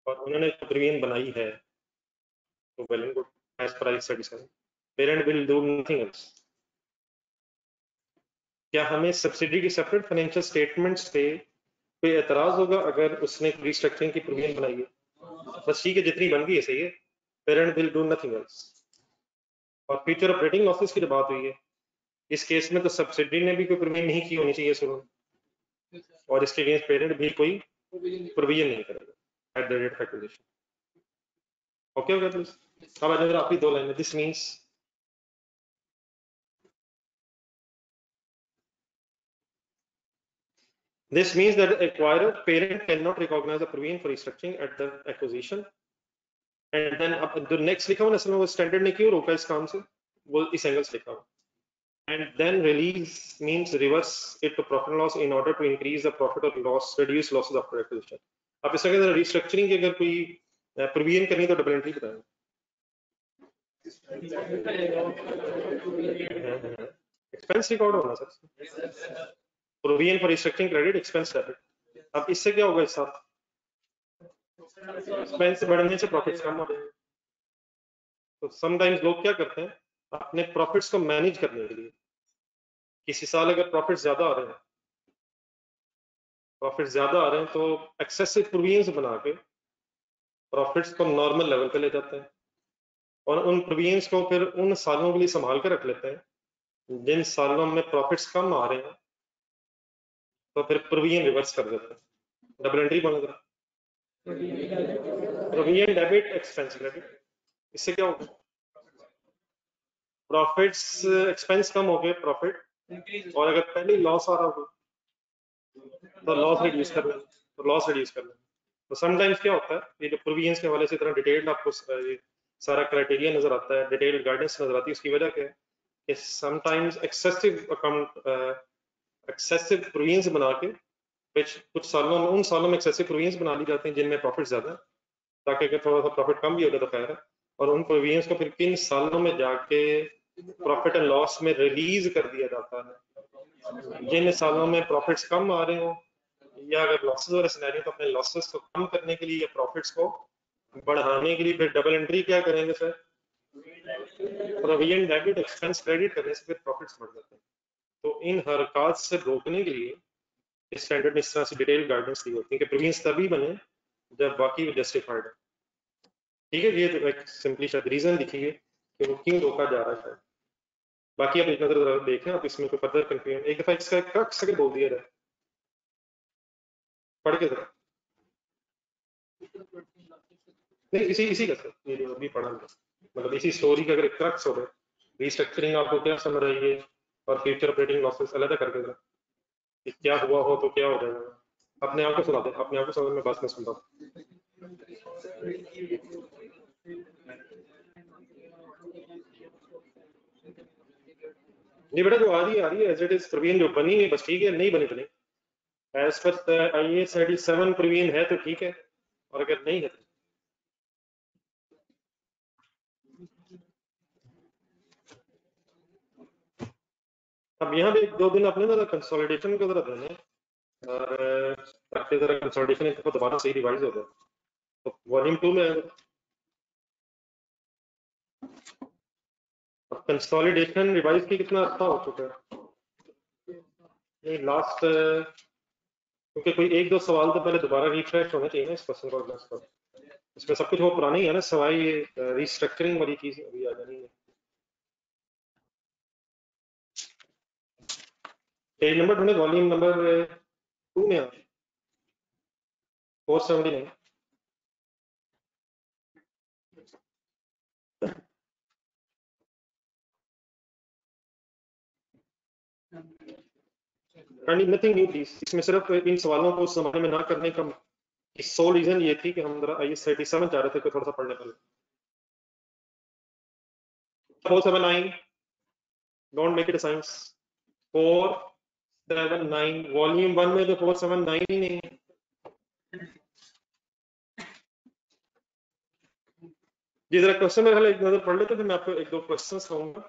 और उन्होंने प्रोविजन बनाई है, तो well and good, as per I 37 parent will do nothing else. क्या हमें सब्सिडी की सेपरेट फाइनेंशियल स्टेटमेंट्स पे कोई एतराज होगा अगर उसने रिस्ट्रक्चरिंग की प्रोविजन बनाई है? बस ठीक है, जितनी बन गई है सही है, parent will do nothing else. और फ्यूचर ऑपरेटिंग लॉसेस की जो बात हुई है, इस केस में तो सब्सिडी ने भी कोई प्रोविजन नहीं की होनी चाहिए शुरू में, और इसके अगेंस्ट पेरेंट भी कोई प्रोविजन नहीं करेगा at the rate of acquisition. Okay हो गया प्लीज? अब अगर आपकी दो लाइन में this means that the acquirer parent cannot recognize the provision for restructuring at the acquisition, and then अब जो नेक्स्ट लिखा हुआ ना, वो स्टैंडर्ड ने क्यों रोका इस काम से, वो इस एंगल से लिखा हुआ। And then release means reverse it to profit and loss in order to increase the profit or loss, reduce losses after acquisition. अब इसका अगर रिस्ट्रक्चरिंग की अगर कोई प्रोविजन करनी तो डबल एंट्री बताएं। एक्सपेंस रिकॉर्ड होना sir, provision for restructuring credit, expense debit. अब इससे क्या होगा, इस साथ एक्सपेंस बढ़ने से प्रॉफिट्स कम हो रहे हैं। तो समटाइम्स लोग क्या करते हैं, अपने प्रॉफिट्स को मैनेज करने के लिए, किसी साल अगर प्रॉफिट्स ज्यादा आ रहे हैं, तो एक्सेसिव प्रोविजंस बना के प्रॉफिट्स को नॉर्मल लेवल पे ले जाते हैं, और उन प्रोविजंस को फिर उन सालों के लिए संभाल कर रख लेते हैं जिन सालों में प्रॉफिट्स कम आ रहे हैं, तो फिर प्रोविजन रिवर्स कर देते हैं। डबल एंट्री बन रहा है, प्रोविजन डेबिट, एक्सपेंस क्रेडिट। इससे क्या होगा, प्रॉफिट्स एक्सपेंस कम हो गए, प्रॉफिट, और अगर पहले लॉस आ रहा हो तो लॉस रिड्यूस कर लें, तो समटाइम्स क्या होता है, ये जो प्रोविजंस के हवाले से इतना डिटेल्ड आपको ये सारा क्राइटेरिया नजर आता है, डिटेल्ड गाइडेंस नजर आती है, उसकी वजह क्या है कि समटाइम्स एक्सेसिव प्रोविजंस बना के कुछ सालों में, उन सालों में एक्सेसिव प्रोविजंस बना ली जाते हैं जिनमें प्रॉफिट ज्यादा है, ताकि अगर थोड़ा सा प्रॉफिट कम भी होगा तो खैर है, और उन प्रोविजंस को फिर किन सालों में जाके प्रॉफिट एंड लॉस में रिलीज कर दिया जाता है, जिन सालों में प्रॉफिट्स कम आ रहे हो, या अगर लॉसेस वाला सिनेरियो तो अपने लॉसेस को कम करने के लिए या प्रॉफिट्स को बढ़ाने के लिए फिर डबल एंट्री क्या करेंगे sir, provision debit, expense credit करने से फिर प्रॉफिट्स बढ़ जाते हैं। तो इन हरकत से रोकने के लिए इस स्टैंडर्ड में इस तरह से डिटेल गाइडेंस दी होती है कि प्रोविजंस तभी बने जब बाकी जस्टिफाइड है। ठीक है, ये तो एक सिंपली शायद रीजन लिखिए कि वो क्यों रोका जा रहा है। बाकी आप एक नजर देखें, आप इसमें कोई फर्दर कंफ्यूजन, एक दफा इसका क्रक्स अगर बोल दिया जाए पढ़ के जरा, नहीं इसी का सर, ये जो अभी पढ़ा, मतलब इसी स्टोरी का अगर क्रक्स हो गए, रिस्ट्रक्चरिंग आपको क्या समझ रही है और फ्यूचर ऑपरेटिंग लॉसेस अलग करके जरा, कि क्या हुआ हो तो क्या हो जाएगा। अपने आप को सुना दे, अपने आप को समझ में बात में सुनता हूँ। नहीं बेटा, जो आ रही है एज इट इज प्रोविजन, जो बनी है बस ठीक है, नहीं बनी तो नहीं। एज पर IAS 37 प्रोविजन है तो ठीक है, और अगर नहीं है तो अब यहाँ पे एक दो दिन अपने ना कंसोलिडेशन को जरा देने, और ताकि जरा कंसोलिडेशन एक दफा दोबारा सही रिवाइज हो जाए, तो वॉल्यूम 2 में कंसोलिडेशन रिवाइज की कितना अच्छा हो चुका है। नहीं लास्ट, क्योंकि कोई एक दो सवाल तो पहले दोबारा रिफ्रेश होना चाहिए ना इस क्वेश्चन को, इसमें सब कुछ वो पुराना ही है ना, सवाई ये रिस्ट्रक्चरिंग वाली चीज अभी आ जानी है। पेज नंबर ढूंढे, वॉल्यूम नंबर 2 में 479। नथिंग न्यू प्लीज, इसमें सिर्फ इन सवालों को उस जमाने में ना करने का सोल रीजन ये थी कि हम जरा IAS 37 चाह रहे थे कि थोड़ा सा पढ़ने पर। 479, don't make it a science. 479 volume 1 में तो 479 ही नहीं है। जी जरा क्वेश्चन में एक नजर पढ़ लेते, फिर मैं आपको एक दो क्वेश्चंस कहूंगा,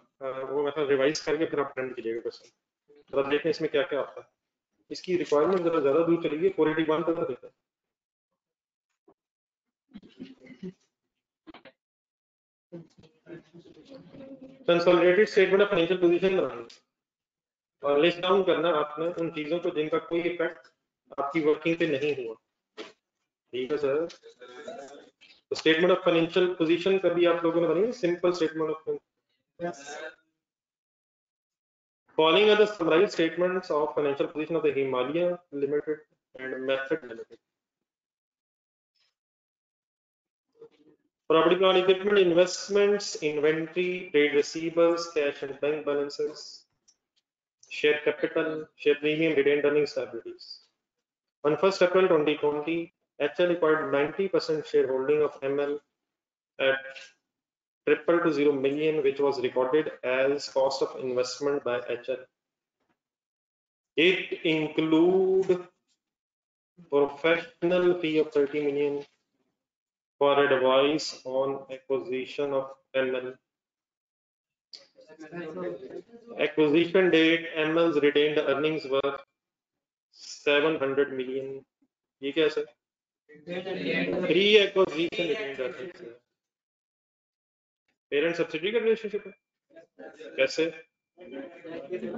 वो मैं रिवाइज करके फिर आप अटेंड कीजिएगा क्वेश्चन, जरा देखें इसमें क्या क्या आता है। इसकी रिक्वायरमेंट जरा ज्यादा दूर चलेगी, 481 तक देते हैं। Consolidated statement of financial position बनानी, और लिस्ट डाउन करना आपने उन चीजों को जिनका कोई इफेक्ट आपकी वर्किंग पे नहीं हुआ। ठीक है सर। तो स्टेटमेंट ऑफ फाइनेंशियल पोजीशन कभी आप लोगों ने बनी simple statement of following are the summarised statements of financial position of the Himalaya limited and method limited. Property, plant, equipment, investments, inventory, trade receivables, cash and bank balances, share capital, share premium, retained earnings, liabilities. On 1st April 2020, HL acquired 90% shareholding of ML at 200 million, which was recorded as cost of investment by HL. It include professional fee of 30 million for advice on acquisition of ML. Acquisition date, ML's retained earnings were 700 million. ये क्या है sir? Pre-acquisition retained earnings है। Parent subsidy का relationship है कैसे?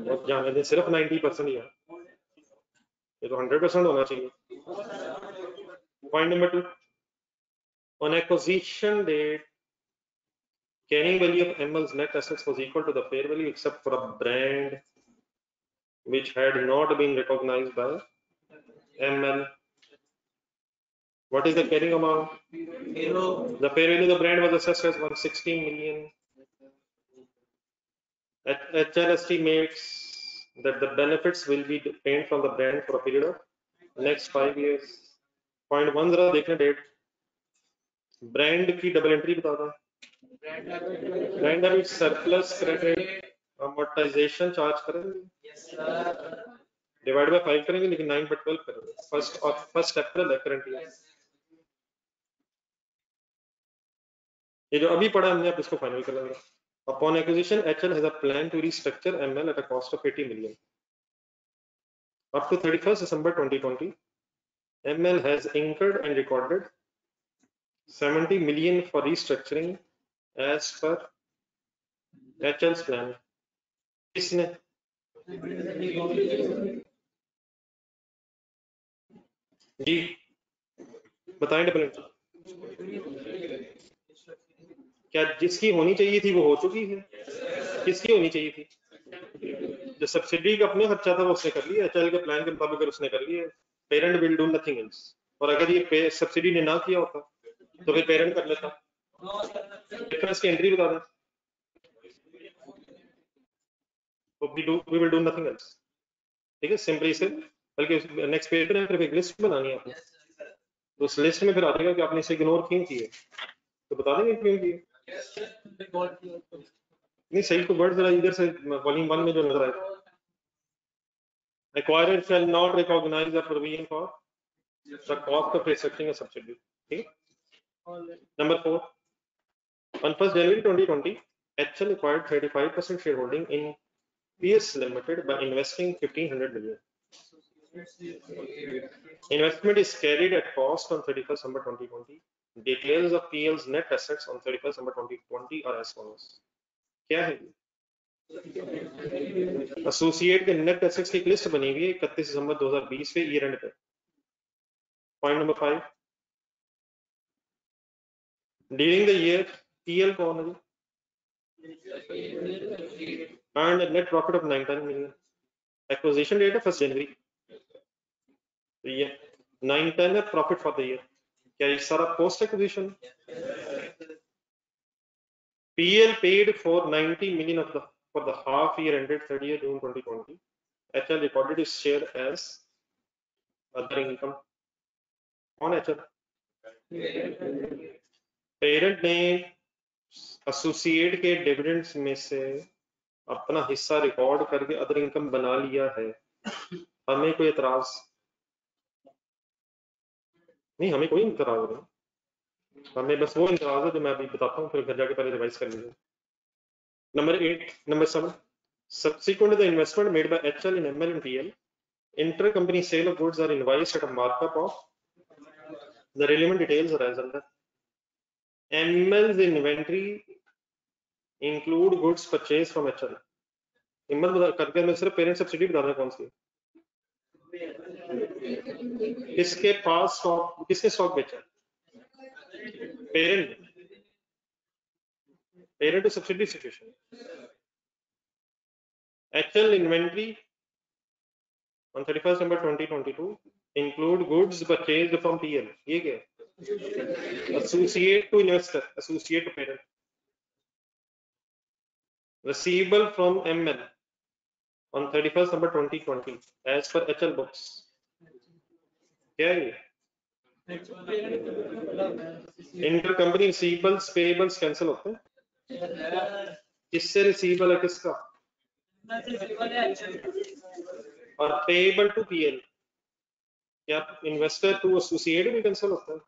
और जाने दें, सिर्फ 90% ही है, ये तो 100% होना चाहिए। Point number 2, on acquisition date, carrying value of ML's net assets was equal to the fair value except for a brand which had not been recognized by ML. What is the carrying amount? The fair value of the brand was assessed as 116 million. HL estimates that the benefits will be obtained from the brand for a period of next 5 years. Point 1 जरा देखना date, brand की double entry बता दो। Brand debit surplus credit amortisation charge करेंगे, divide by 5 करेंगे, लेकिन 9/12 करेंगे। First April है करंट ईयर। ये जो अभी पढ़ा हमने, आप इसको फाइनल कर लेंगे। Upon acquisition, HL has a plan to restructure ML at a cost of 80 million. Up to 31st December 2020, ML has incurred and recorded 70 million for restructuring as per HL's plan. किसने? जी बताएं double entry. क्या जिसकी होनी चाहिए थी वो हो चुकी है? किसकी होनी चाहिए थी? जो सब्सिडी का अपने खर्चा था वो उसने कर लिया, एचएल के प्लान के मुताबिक उसने कर लिया। Parent will do nothing else. और अगर ये सब्सिडी ने ना किया होता तो फिर पेरेंट कर लेता। डिफरेंस की एंट्री बता दें, तो we will do nothing else. ठीक है, सिंपली से। बल्कि नेक्स्ट पेज पे फिर एक लिस्ट बनानी है आपने, तो उस लिस्ट में फिर आ जाएगा कि आपने इसे इग्नोर क्यों किए, तो बता देंगे क्यों किए। नहीं सही तो वर्ड जरा इधर से वॉल्यूम 1 में जो नजर आए, acquirer shall not recognize the provision for the cost of restructuring a subsidiary. ठीक है। Number 4, on 1st January 2020, HL acquired 35% shareholding in PS Limited by investing 1,500 million. Investment is carried at cost on 31st December 2020. Details of PL's net assets on 31st December 2020 are as follows. क्या है? Associate के net assets की list बनी हुई है 31 दिसंबर 2020 के year end पे। Point number 5, during the year PL कौन है? And net profit of 910 million. Acquisition date है 1 जनवरी, तो ये 910 है प्रॉफिट फॉर द ईयर। क्या ये सारा post acquisition? PL paid for 90 million of the for the half year ended 30th June 2020. HL recorded its share as other income on HL. Parent ने associate के dividends में से अपना हिस्सा record करके अदर इनकम बना लिया है। हमें कोई एतराज नहीं, हमें कोई एतराज नहीं, हमें बस वो एतराज है जो मैं अभी बताता हूँ, फिर घर जाके पहले रिवाइज कर लीजिए। Number 7, subsequent to the investment made by HL in ML and PL, intercompany sale of goods are invoiced at a markup of the relevant details are as under. ML's inventory include goods purchased from HL. हिम्मत बता करके मैं सिर्फ parent subsidy बता रहा कौन सी किसके पास स्टॉक, किसने स्टॉक बेचा? Parent, parent to subsidy situation. HL inventory on 31st December 2022 include goods purchased from PL, ये क्या है? Associate to investor, associate to parent. Receivable from ML on 31st December 2020 as per HL books, क्या है ये? Intercompany receivables payables cancel होते हैं, किससे receivable है किसका? और पेएबल टू पीएल क्या इन्वेस्टर टू एसोसिएट भी कैंसिल होता है?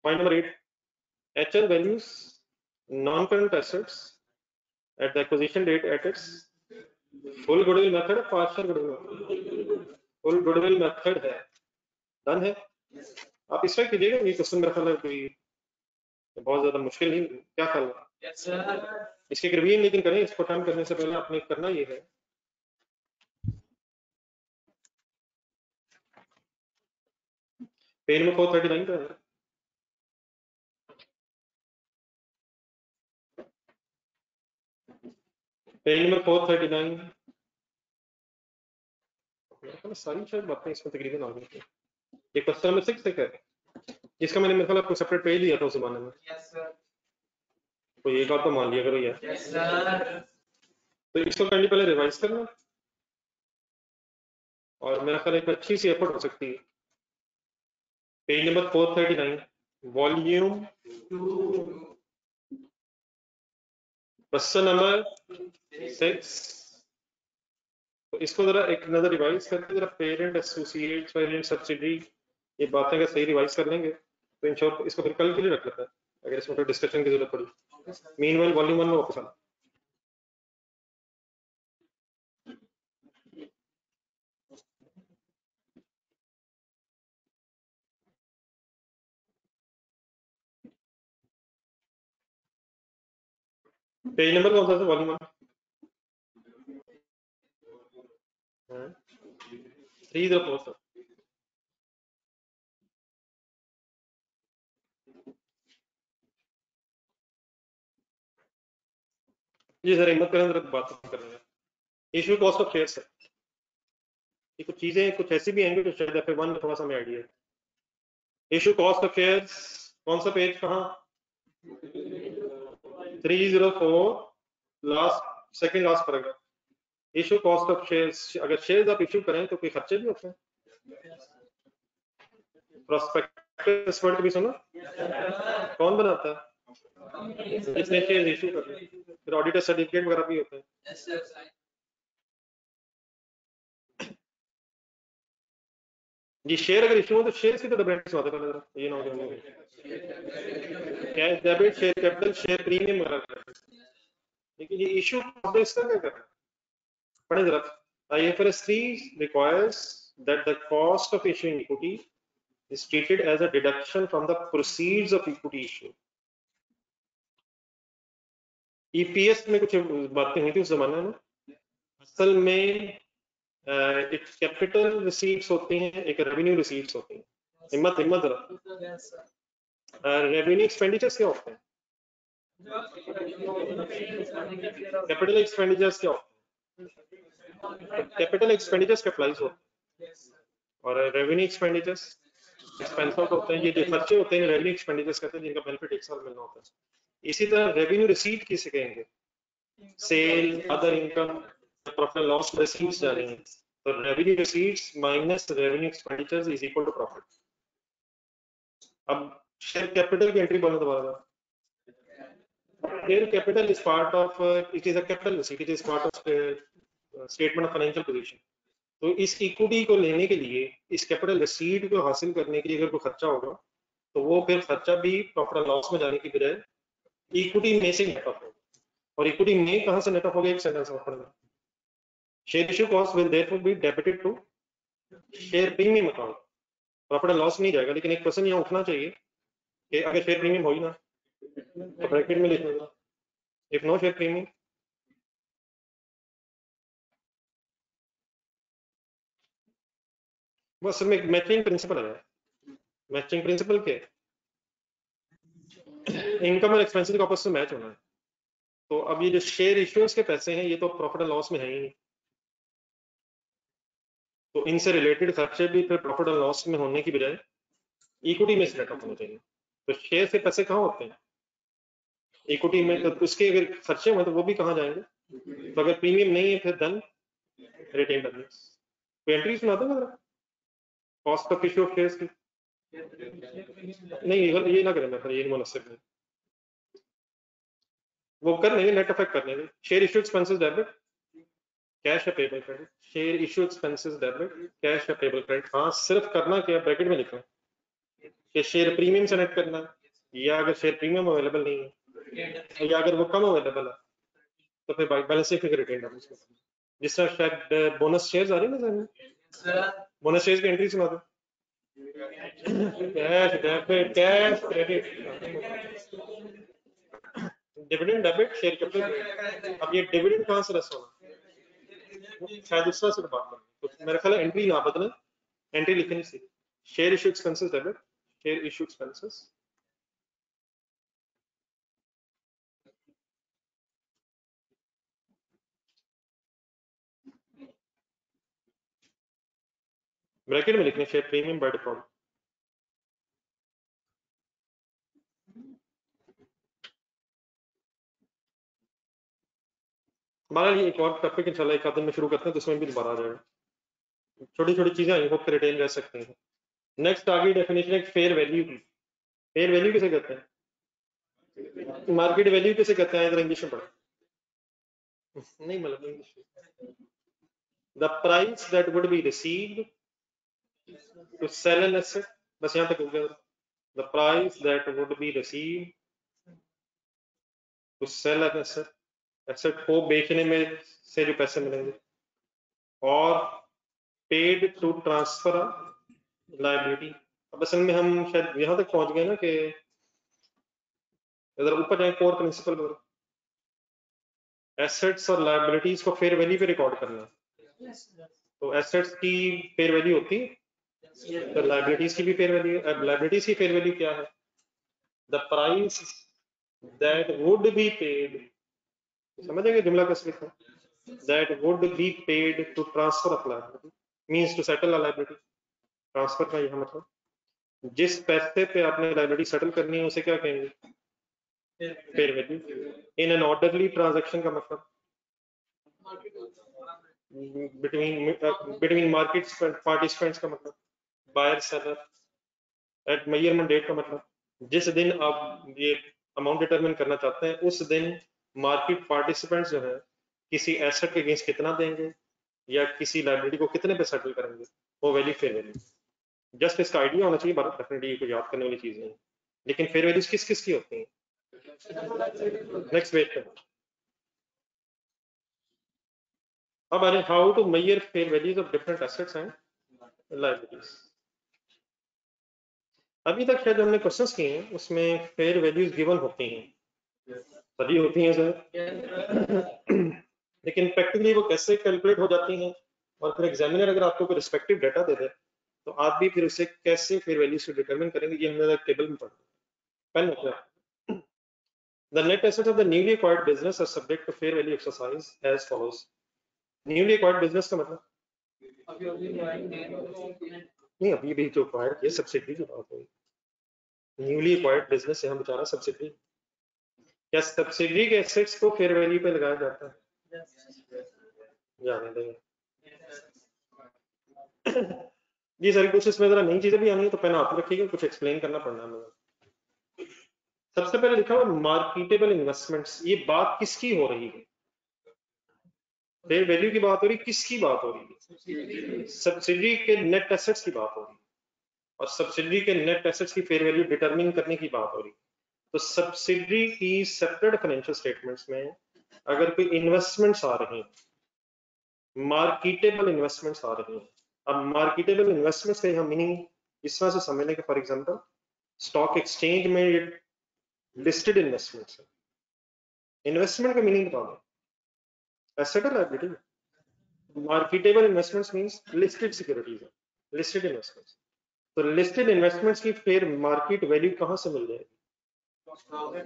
Point number 8, HL values non-current assets at the acquisition date at its full goodwill method or partial goodwill? full goodwill method है, डन है। आप इस तरह कीजिएगा, ये क्वेश्चन मेरा ख्याल है कोई बहुत ज्यादा मुश्किल नहीं, क्या ख्याल है? इसके रिवीजन लेकिन करें, इसको टाइम करने से पहले आपने करना ये है पेज नंबर 439 का है, पेज नंबर 439। सारी शायद बातें इसमें तकरीबन आ गई थी। ये क्वेश्चन नंबर 6 तक है, जिसका मैंने मेरे ख्याल आपको सेपरेट पेज दिया था उस जमाने में। तो ये बात तो मान लिया करो यार। तो इसको करने पहले रिवाइज करना, और मेरा ख्याल एक अच्छी सी एफर्ट हो सकती है। Page number 439 volume 2 question number 6। तो इसको जरा एक नजर रिवाइज करके जरा पेरेंट एसोसिएट पेरेंट सब्सिडी ये बातें अगर सही रिवाइज कर लेंगे तो इंश्योर इसको फिर कल के लिए रख लेता है अगर इसमें कोई डिस्कशन की जरूरत पड़ी। मीनवाइल वॉल्यूम 1 में वापस आना। पेज नंबर कौन सा है? वॉल्यूम 1 304। जी सर हिम्मत करें जरा बात कर रहे हैं। इशू कॉस्ट ऑफ शेयर्स है, ये कुछ चीजें कुछ ऐसी भी आएंगी जो शायद F1 में थोड़ा सा हमें आइडिया है। इशू कॉस्ट ऑफ शेयर्स कौन सा पेज कहाँ? 304 last second last paragraph. Issue cost of shares, अगर शेयर्स आप इशू करें तो कोई खर्चे भी होते हैं। प्रोस्पेक्टस वर्ड भी सुना, कौन बनाता है? जिसने शेयर इशू करने, फिर ऑडिटर सर्टिफिकेट वगैरह भी होते हैं। जी शेयर अगर इशू हो तो शेयर की तो डेबिट से आता है, ये ना हो cash debit share capital share premium वगैरह, लेकिन ये इशू इसका क्या करना है? पढ़े जरा। IFRS 3 requires that the cost of issuing equity is treated as a deduction from the proceeds of equity issue. EPS में कुछ बातें हुई थी उस जमाने में, असल में एक कैपिटल रिसीट्स होती हैं, एक रेवेन्यू रिसीट्स होती हैं। हिम्मत हिम्मत जरा, रेवेन्यू एक्सपेंडिचर्स क्या होते हैं? कैपिटल एक्सपेंडिचर्स क्या होते हैं? कैपिटल एक्सपेंडिचर्स कैपिटलाइज होते हैं और रेवेन्यू एक्सपेंडिचर्स एक्सपेंस होते हैं। ये जो खर्चे होते हैं रेवेन्यू एक्सपेंडिचर्स कहते हैं, जिनका बेनिफिट एक साल मिलना होता है। इसी तरह रेवेन्यू रिसीट किसे कहेंगे? Sale, other income, profit and loss receipts जा रही हैं, तो revenue receipts minus revenue expenditures is equal to profit. अब शेयर कैपिटल की एंट्री बोलना दोबारा। Share capital is part of it is a capital receipt, it is part of statement of financial position। तो इस इक्विटी को लेने के लिए, इस कैपिटल रिसीट को हासिल करने के लिए अगर कोई खर्चा होगा तो वो फिर खर्चा भी प्रॉफिट एंड लॉस में जाने की बजाय इक्विटी में से नेट ऑफ होगा। और इक्विटी में कहां से नेट ऑफ होगा? एक सेंटेंस में पढ़ना। Share issue cost will therefore be debited to share premium account, profit and loss नहीं जाएगा। लेकिन एक क्वेश्चन यहाँ उठना चाहिए कि अगर शेयर प्रीमियम हो ही ना तो ब्रैकेट में लिखना, इफ नो शेयर प्रीमियम वो असल में मैचिंग प्रिंसिपल है। मैचिंग प्रिंसिपल क्या है? इनकम और एक्सपेंसेस का आपस में मैच होना है। तो अब ये जो शेयर इश्यूएंस के पैसे हैं ये तो प्रॉफिट एंड लॉस में है ही नहीं, तो इनसे रिलेटेड खर्चे भी फिर प्रॉफिट एंड लॉस में होने की बजाय इक्विटी में सेटअप होने चाहिए। तो शेयर से पैसे कहाँ होते हैं? इक्विटी में। तो उसके अगर खर्चे हुए तो वो भी कहाँ जाएंगे? तो अगर प्रीमियम नहीं है फिर धन रिटेन अर्निंग्स। कोई एंट्री सुना दो जरा cost of issue of shares की। नहीं ये ना करें, मैं फिर ये मुनासिब नहीं, वो कर लेंगे, नेट इफेक्ट कर लेंगे। Share issue expenses debit cash या payable credit, share issue expenses debit cash या पेबल क्रेडिट। हाँ सिर्फ करना क्या, ब्रैकेट में लिखना कि शेयर प्रीमियम से नेट करना है, या अगर शेयर प्रीमियम अवेलेबल नहीं है या अगर वो कम अवेलेबल है तो फिर बैलेंस शीट फिर रिटेन अर्निंग्स। जिस तरह शायद बोनस शेयर्स आ रही है ना सर, बोनस शेयर्स की एंट्री सुना दो। Cash debit cash credit dividend debit share capital. अब ये डिविडेंड कहाँ से रस होना, शायद उस तरह से बात करें तो मेरा ख्याल है एंट्री ना बदले, एंट्री लिखनी चाहिए share issue expenses debit share issue expenses. Bracket में लिखने शेयर प्रीमियम बाय डिफॉल्ट। हमारा ये एक और टॉपिक इंशाल्लाह एक आध दिन में शुरू करते हैं तो उसमें भी दोबारा आ जाएगा। छोटी छोटी चीजें आई होप रिटेन रह सकती हैं। नेक्स्ट आगे डेफिनेशन है फेयर वैल्यू की। फेयर वैल्यू किसे कहते हैं? मार्केट वैल्यू किसे कहते हैं? इधर इंग्लिश में पढ़ा नहीं, मतलब English. The price that would be received to sell an asset, बस यहां तक हो गया। The price that would be received to sell an asset, asset को बेचने में से जो पैसे मिलेंगे, और पेड टू ट्रांसफर लायबिलिटी। अब असल में हम शायद यहां तक पहुंच गए ना कि अगर ऊपर जाए कोर प्रिंसिपल पर, एसेट्स और लायबिलिटीज को फेयर वैल्यू पे रिकॉर्ड करना है। तो एसेट्स की फेयर वैल्यू होती है तो लायबिलिटीज की भी फेयर वैल्यू। अब लायबिलिटीज की फेयर वैल्यू क्या है? The price that would be paid, समझेंगे जुमला कैसे लिखा, that would be paid to transfer of liability means to settle a liability. Transfer का यह मतलब जिस पैसे पे आपने लायबिलिटी सेटल करनी है उसे क्या कहेंगे? Fair value. In an orderly transaction का मतलब बिटवीन मार्केट पार्टिसिपेंट्स का मतलब buyer seller. At measurement date का मतलब जिस दिन आप ये अमाउंट डिटरमिन करना चाहते हैं उस दिन मार्केट पार्टिसिपेंट्स जो है किसी एसेट के अगेंस्ट कितना देंगे या किसी लायबिलिटी को कितने पे सेटल करेंगे, वो वैल्यू फेयर वैल्यू। जस्ट इसका आइडिया होना चाहिए, बात डेफिनेटली को याद करने वाली चीज नहीं। लेकिन फेयर वैल्यूज किस किस की होती हैं? नेक्स्ट वेट करें। अब अरे how to measure fair values of different assets and liabilities. अभी तक शायद हमने क्वेश्चंस किए हैं उसमें फेयर वैल्यूज गिवन होती हैं, सभी होती हैं सर, लेकिन प्रैक्टिकली वो कैसे कैलकुलेट हो जाती हैं, और फिर एग्जामिनर अगर आपको कोई रिस्पेक्टिव डाटा दे दे तो आप भी फिर उसे कैसे फेयर वैल्यूज को डिटरमिन करेंगे, ये हमने टेबल में पढ़ा। पहले the net assets of the newly acquired business are subject to fair value exercise as follows. Newly acquired business का मतलब नहीं, अभी भी जो acquired ये सब्सिडी की बात हुई। न्यूली एक्वायर्ड बिजनेस यहाँ बेचारा सब्सिडी, क्या सब्सिडी के एसेट्स को फेयर वैल्यू पे लगाया जाता है? जाने देंगे जी सर, कुछ इसमें जरा नई चीजें भी आनी है तो पेन आप रखिएगा, कुछ एक्सप्लेन करना पड़ना है। सबसे पहले लिखा हुआ मार्केटेबल इन्वेस्टमेंट्स, ये बात किसकी हो रही है? फेयर वैल्यू की बात हो रही, किसकी बात हो रही है? सब्सिडी के नेट एसेट्स की बात हो रही है, और सब्सिडी के नेट एसेट्स की फेयर वैल्यू डिटरमिन करने की बात हो रही है। तो सब्सिडी की सेपरेट फाइनेंशियल स्टेटमेंट्स में अगर कोई इन्वेस्टमेंट्स आ रही हैं, मार्केटेबल इन्वेस्टमेंट्स आ रही हैं। अब मार्केटेबल इन्वेस्टमेंट्स का हम मीनिंग इस तरह से समझने के, फॉर एग्जांपल स्टॉक एक्सचेंज में लिस्टेड इन्वेस्टमेंट्स है। इन्वेस्टमेंट का मीनिंग बता दो, एसेट और liability. Marketable investments means listed securities है, लिस्टेड इन्वेस्टमेंट्स। तो लिस्टेड इन्वेस्टमेंट्स की फेयर मार्केट वैल्यू कहां से मिल जाएगी?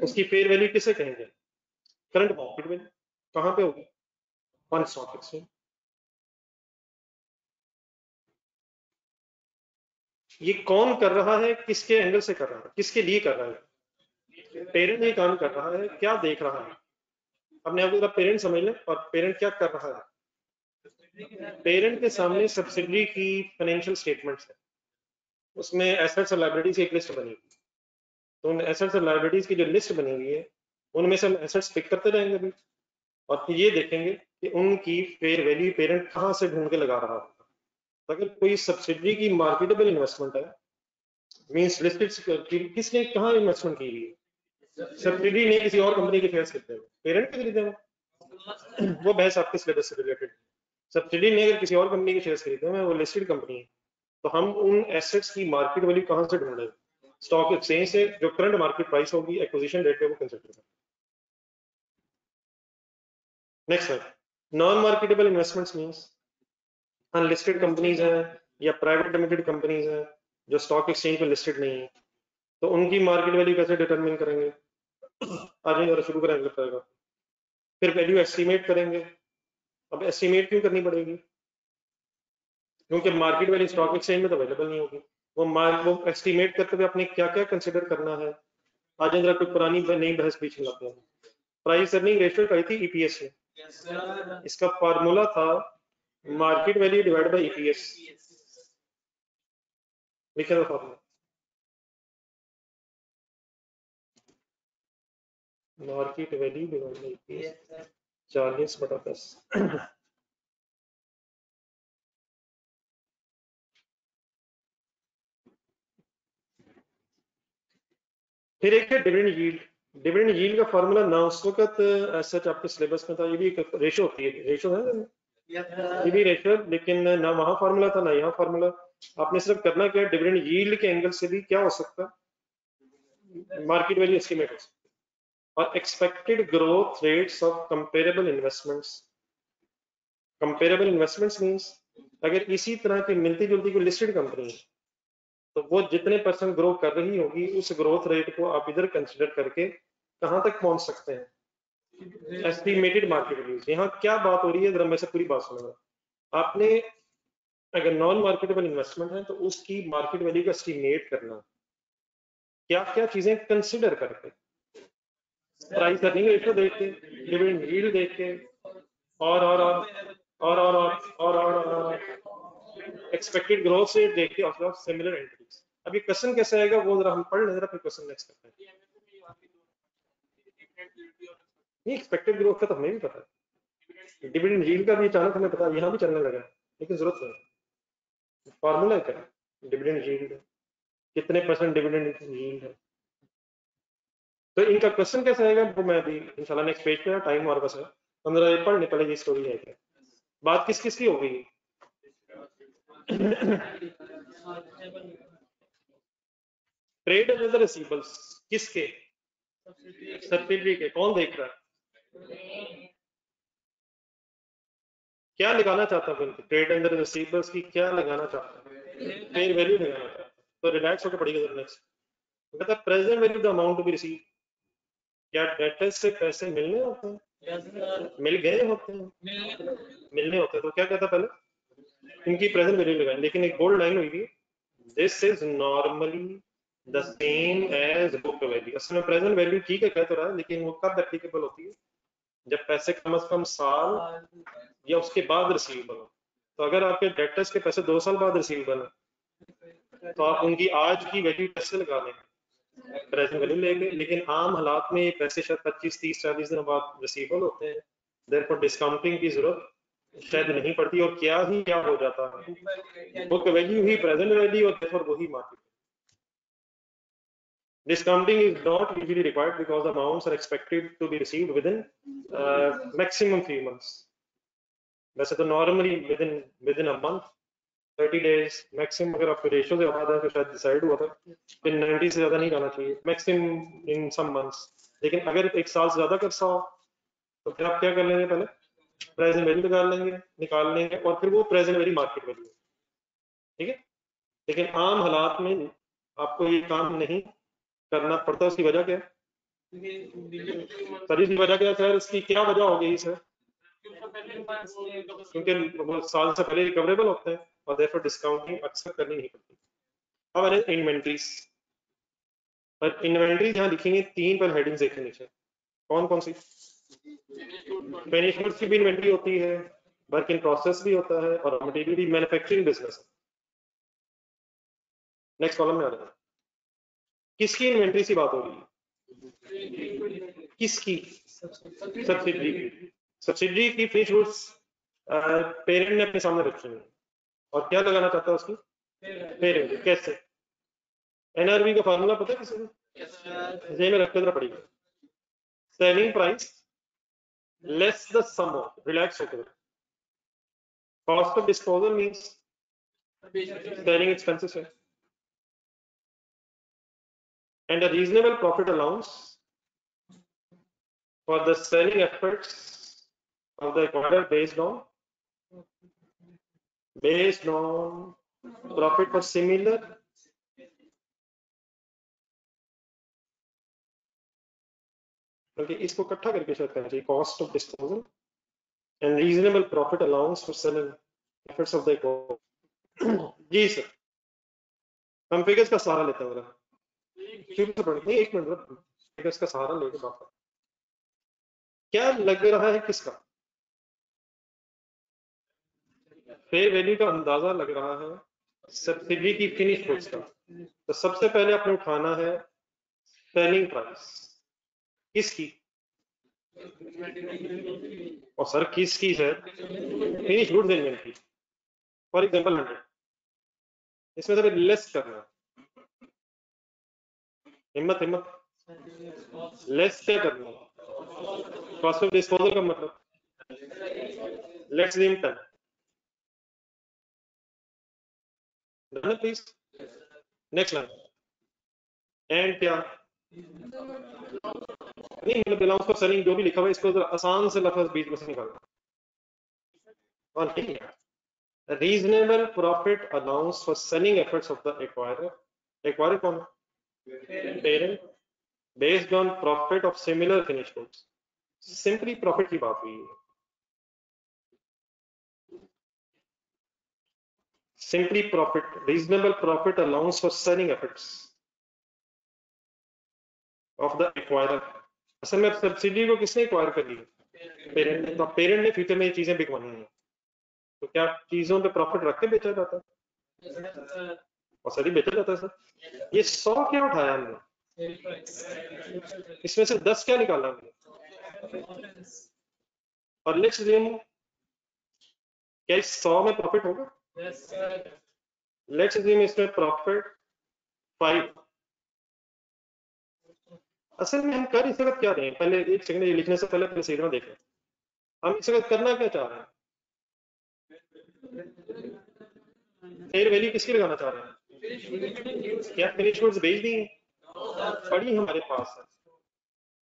उसकी फेयर वैल्यू किसे कहेंगे? Current market value. कहां पे होगी? On stock exchange. ये कौन कर रहा है, किसके एंगल से कर रहा है, किसके लिए कर रहा है? पेरेंट ये काम कर रहा है, क्या देख रहा है? अपने आप को पेरेंट समझ ले। और पेरेंट क्या कर रहा है? पेरेंट के सामने सब्सिडरी की फाइनेंशियल स्टेटमेंट्स है, उसमें एसेट्स और लायबिलिटीज की एक लिस्ट बनी हुई। तो उन एसेट्स और लायबिलिटीज की जो लिस्ट बनी हुई है, उनमें से हम एसेट्स पिक करते रहेंगे अभी, और फिर ये देखेंगे कि उनकी फेयर वैल्यू पेरेंट कहां से ढूंढ के लगा रहा है। तो अगर कोई सब्सिडरी की मार्केटेबल इन्वेस्टमेंट है, मींस लिस्टेड, किसने कहां इन्वेस्टमेंट की है? सब्सिडरी ने किसी और कंपनी के शेयर्स खरीदे हुए, पेरेंट के खरीदे हुए। वो बहस आपके सिलेबस से रिलेटेड। सब्सिडी ने अगर किसी और कंपनी के शेयर्स खरीदे हुए, वो लिस्टेड कंपनी है, तो हम उन एसेट्स की मार्केट वैल्यू कहां से ढूंढेंगे? स्टॉक एक्सचेंज से, जो करंट मार्केट प्राइस होगी एक्विजिशन डेट पे, वो कंसीडर करें। नेक्स्ट है non marketable investments. Means unlisted companies हैं या प्राइवेट लिमिटेड कंपनीज हैं जो स्टॉक एक्सचेंज पे लिस्टेड नहीं है, तो उनकी मार्केट वैल्यू कैसे डिटरमिन करेंगे? आज जरा शुरू करेंगे पड़ेगा। फिर वैल्यू एस्टिमेट करेंगे। अब एस्टिमेट क्यों करनी पड़ेगी? क्योंकि मार्केट वैल्यू स्टॉक एक्सचेंज में तो अवेलेबल नहीं होगी। वो एस्टिमेट करते हुए अपने क्या क्या कंसिडर करना है। आज जरा कोई पुरानी नई बहस बीच में लाते हैं। प्राइस अर्निंग रेशियो कही थी ईपीएस से। इसका फार्मूला था market value divide by EPS. लिखा था formula, market value divide by EPS 40/10। फिर एक है डिविडेंड यील्ड। डिविडेंड यील्ड का फार्मूला ना उस वक्त सच आपके सिलेबस में था, ये भी एक रेशो होती है, रेशो है ये भी रेशो, लेकिन ना वहां फार्मूला था ना यहाँ फार्मूला। आपने सिर्फ करना क्या है, डिविडेंड यील्ड के एंगल से भी क्या हो सकता है, मार्केट वैल्यू एस्टिमेट हो सकता है। और expected growth rates of comparable investments. Comparable investments means अगर इसी तरह की मिलती जुलती कोई लिस्टेड कंपनी है, तो वो जितने परसेंट ग्रो कर रही होगी, उस ग्रोथ रेट को आप इधर कंसिडर करके कहां तक पहुंच सकते हैं, एस्टिमेटेड मार्केट वैल्यूज। यहाँ क्या बात हो रही है, जरा मैं से पूरी बात सुनो। आपने अगर नॉन मार्केटेबल इन्वेस्टमेंट है, तो उसकी मार्केट वैल्यू का एस्टिमेट करना, क्या क्या चीजें कंसिडर करके, प्राइस अर्निंग रेशियो देख के, डिविडेंड यील्ड देख के, और एक्सपेक्टेड ग्रोथ से देख के, और सिमिलर एंट्रीज। अब ये क्वेश्चन कैसे आएगा वो जरा हम पढ़ लें, जरा फिर क्वेश्चन नेक्स्ट करते हैं। नहीं, एक्सपेक्टेड ग्रोथ का तो हमें भी पता है, डिविडेंड यील्ड का भी अचानक हमें पता है, यहाँ भी चलने लगा, लेकिन जरूरत नहीं। फॉर्मूला क्या है, डिविडेंड यील्ड कितने परसेंट डिविडेंड यील्ड है। तो इनका क्वेश्चन कैसे आएगा वो मैं अभी इंशाल्लाह नेक्स्ट पेज पे, टाइम हमारे पास है, 15 पढ़ने पहले ये स्टोरी है क्या। बात किस किस की हो गई? ट्रेड एंड अदर रिसीवेबल्स किसके? सब्सिडरी के। कौन देख रहा है? क्या लगाना चाहता है? ट्रेड एंड अदर रिसीवेबल्स की क्या लगाना चाहता है? फेयर वैल्यू लगाना चाहता है। तो रिलैक्स होकर पढ़िएगा नेक्स्ट। कहता है present value the amount to be receive. क्या डेटर्स से पैसे मिलने होते हैं? मिल गए होते हैं, मिलने होते हैं। तो क्या कहता पहले, इनकी प्रेजेंट वैल्यू लगाएं, लेकिन एक बोल्ड लाइन हुई थी, this is normally the same as book value. असल में प्रेजेंट वैल्यू ठीक है कह तो रहा है, लेकिन वो कब एप्लीकेबल होती है, जब पैसे कम से कम साल या उसके बाद रिसीवेबल हो। तो अगर आपके डेटर्स के पैसे 2 साल बाद रिसीवेबल है, तो आप उनकी आज की वैल्यू कैसे लगा देंगे, प्रेजेंट वैल्यू लेंगे। लेकिन आम हालात में ये पैसे शायद 25, 30, 40 दिन बाद रिसीवेबल होते हैं, देयरफॉर डिस्काउंटिंग की जरूरत शायद नहीं पड़ती। और क्या हो जाता है, बुक वैल्यू ही प्रेजेंट वैल्यू और देयरफॉर वही market. Discounting is not usually required because the amounts are expected to be received within maximum 3 months. वैसे तो normally within a month, 30 days maximum. अगर आपके रेशियो से ज्यादा है तो शायद डिसाइड हुआ था, फिर 90 से ज्यादा नहीं जाना चाहिए, मैक्सिमम इन सम मंथ्स। लेकिन अगर एक साल से ज्यादा का अरसा हो, तो फिर आप क्या कर लेंगे, पहले प्रेजेंट वैल्यू निकाल लेंगे और फिर वो प्रेजेंट वैल्यू मार्केट वैल्यू, ठीक है। लेकिन आम हालात में आपको ये काम नहीं करना पड़ता। उसकी वजह क्या है सर? इसकी वजह क्या है सर? इसकी क्या वजह हो गई सर? क्योंकि वो साल से पहले रिकवरेबल होते हैं और देयरफॉर डिस्काउंटिंग अक्सर करनी नहीं पड़ती। अब इन्वेंट्रीज, पर इन्वेंट्रीज यहाँ लिखेंगे 3 पर हेडिंग्स देखें नीचे। कौन कौन सी? फिनिश गुड्स की भी इन्वेंट्री होती है, वर्क इन प्रोसेस भी होता है, और मटेरियल भी मैन्युफैक्चरिंग बिजनेस है। नेक्स्ट कॉलम में आ रहा है। किसकी इन्वेंट्री से बात हो रही है? किसकी? सब्सिडरी की। सब्सिडरी की फिनिश गुड्स पेरेंट ने अपने सामने रखी है, और क्या लगाना चाहता है उसकी? पेरेंट। कैसे? एनआरबी का फार्मूला पता है किसी को? जेब में रखते पड़ेगा। Selling price less the sum of, relax होकर, cost of disposal means selling expenses है, and a reasonable profit allowance for the selling efforts of the acquirer based on profit for similar बल्कि इसको इकट्ठा करके शायद करना चाहिए, cost of disposal and reasonable profit allowance for selling efforts of the acquirer। जी sir, हम figures का सहारा लेते हैं। शुरू से पढ़ते हैं, 1 मिनट फिगर्स का सहारा लेके बात करते। क्या लग रहा है किसका? फेयर वैल्यू का अंदाजा लग रहा है सब्सिडी की फिनिश गुड्स का। तो सबसे पहले आपने उठाना है सेलिंग प्राइस। किसकी? और सर किसकी है? Finish goods inventory. For example 100, इसमें से लेस करना। हिम्मत हिम्मत, लेस क्या करना? कॉस्ट ऑफ डिस्पोजल का मतलब let's leave 10। Done please. Next line. And क्या नहीं, मतलब बिलोंग्स फॉर सेलिंग जो भी लिखा हुआ है इसको आसान से लफ्ज बीच में से निकालना। और नहीं, reasonable profit allowance for selling efforts of the acquirer. Acquirer कौन है? Parent. Based on profit of similar finish goods. Simply profit की बात हुई है। Simply profit, reasonable profit allowance for selling efforts of the acquirer. असल में subsidy को किसने एक्वायर कर ली? पेरेंट ने। तो पेरेंट ने फ्यूचर में ये चीजें बिकवानी है, तो क्या चीजों पे प्रॉफिट रख के बेचा जाता है? और सर बेचा जाता है सर। ये 100 क्या उठाया हमने? इसमें से 10 क्या निकाला हमने? और नेक्स्ट दिन क्या इस 100 में प्रॉफिट होगा? लेट्स अज्यूम इसमें प्रॉफिट 5। असल में हम कर इस वक्त क्या रहे हैं? पहले एक सेकंड, ये लिखने से पहले प्रोसीजर में देखें हम इस वक्त करना क्या चाह रहे हैं। फेयर वैल्यू किसकी लगाना चाह रहे हैं? क्या फिनिश गुड्स बेच दी? पड़ी हमारे पास है,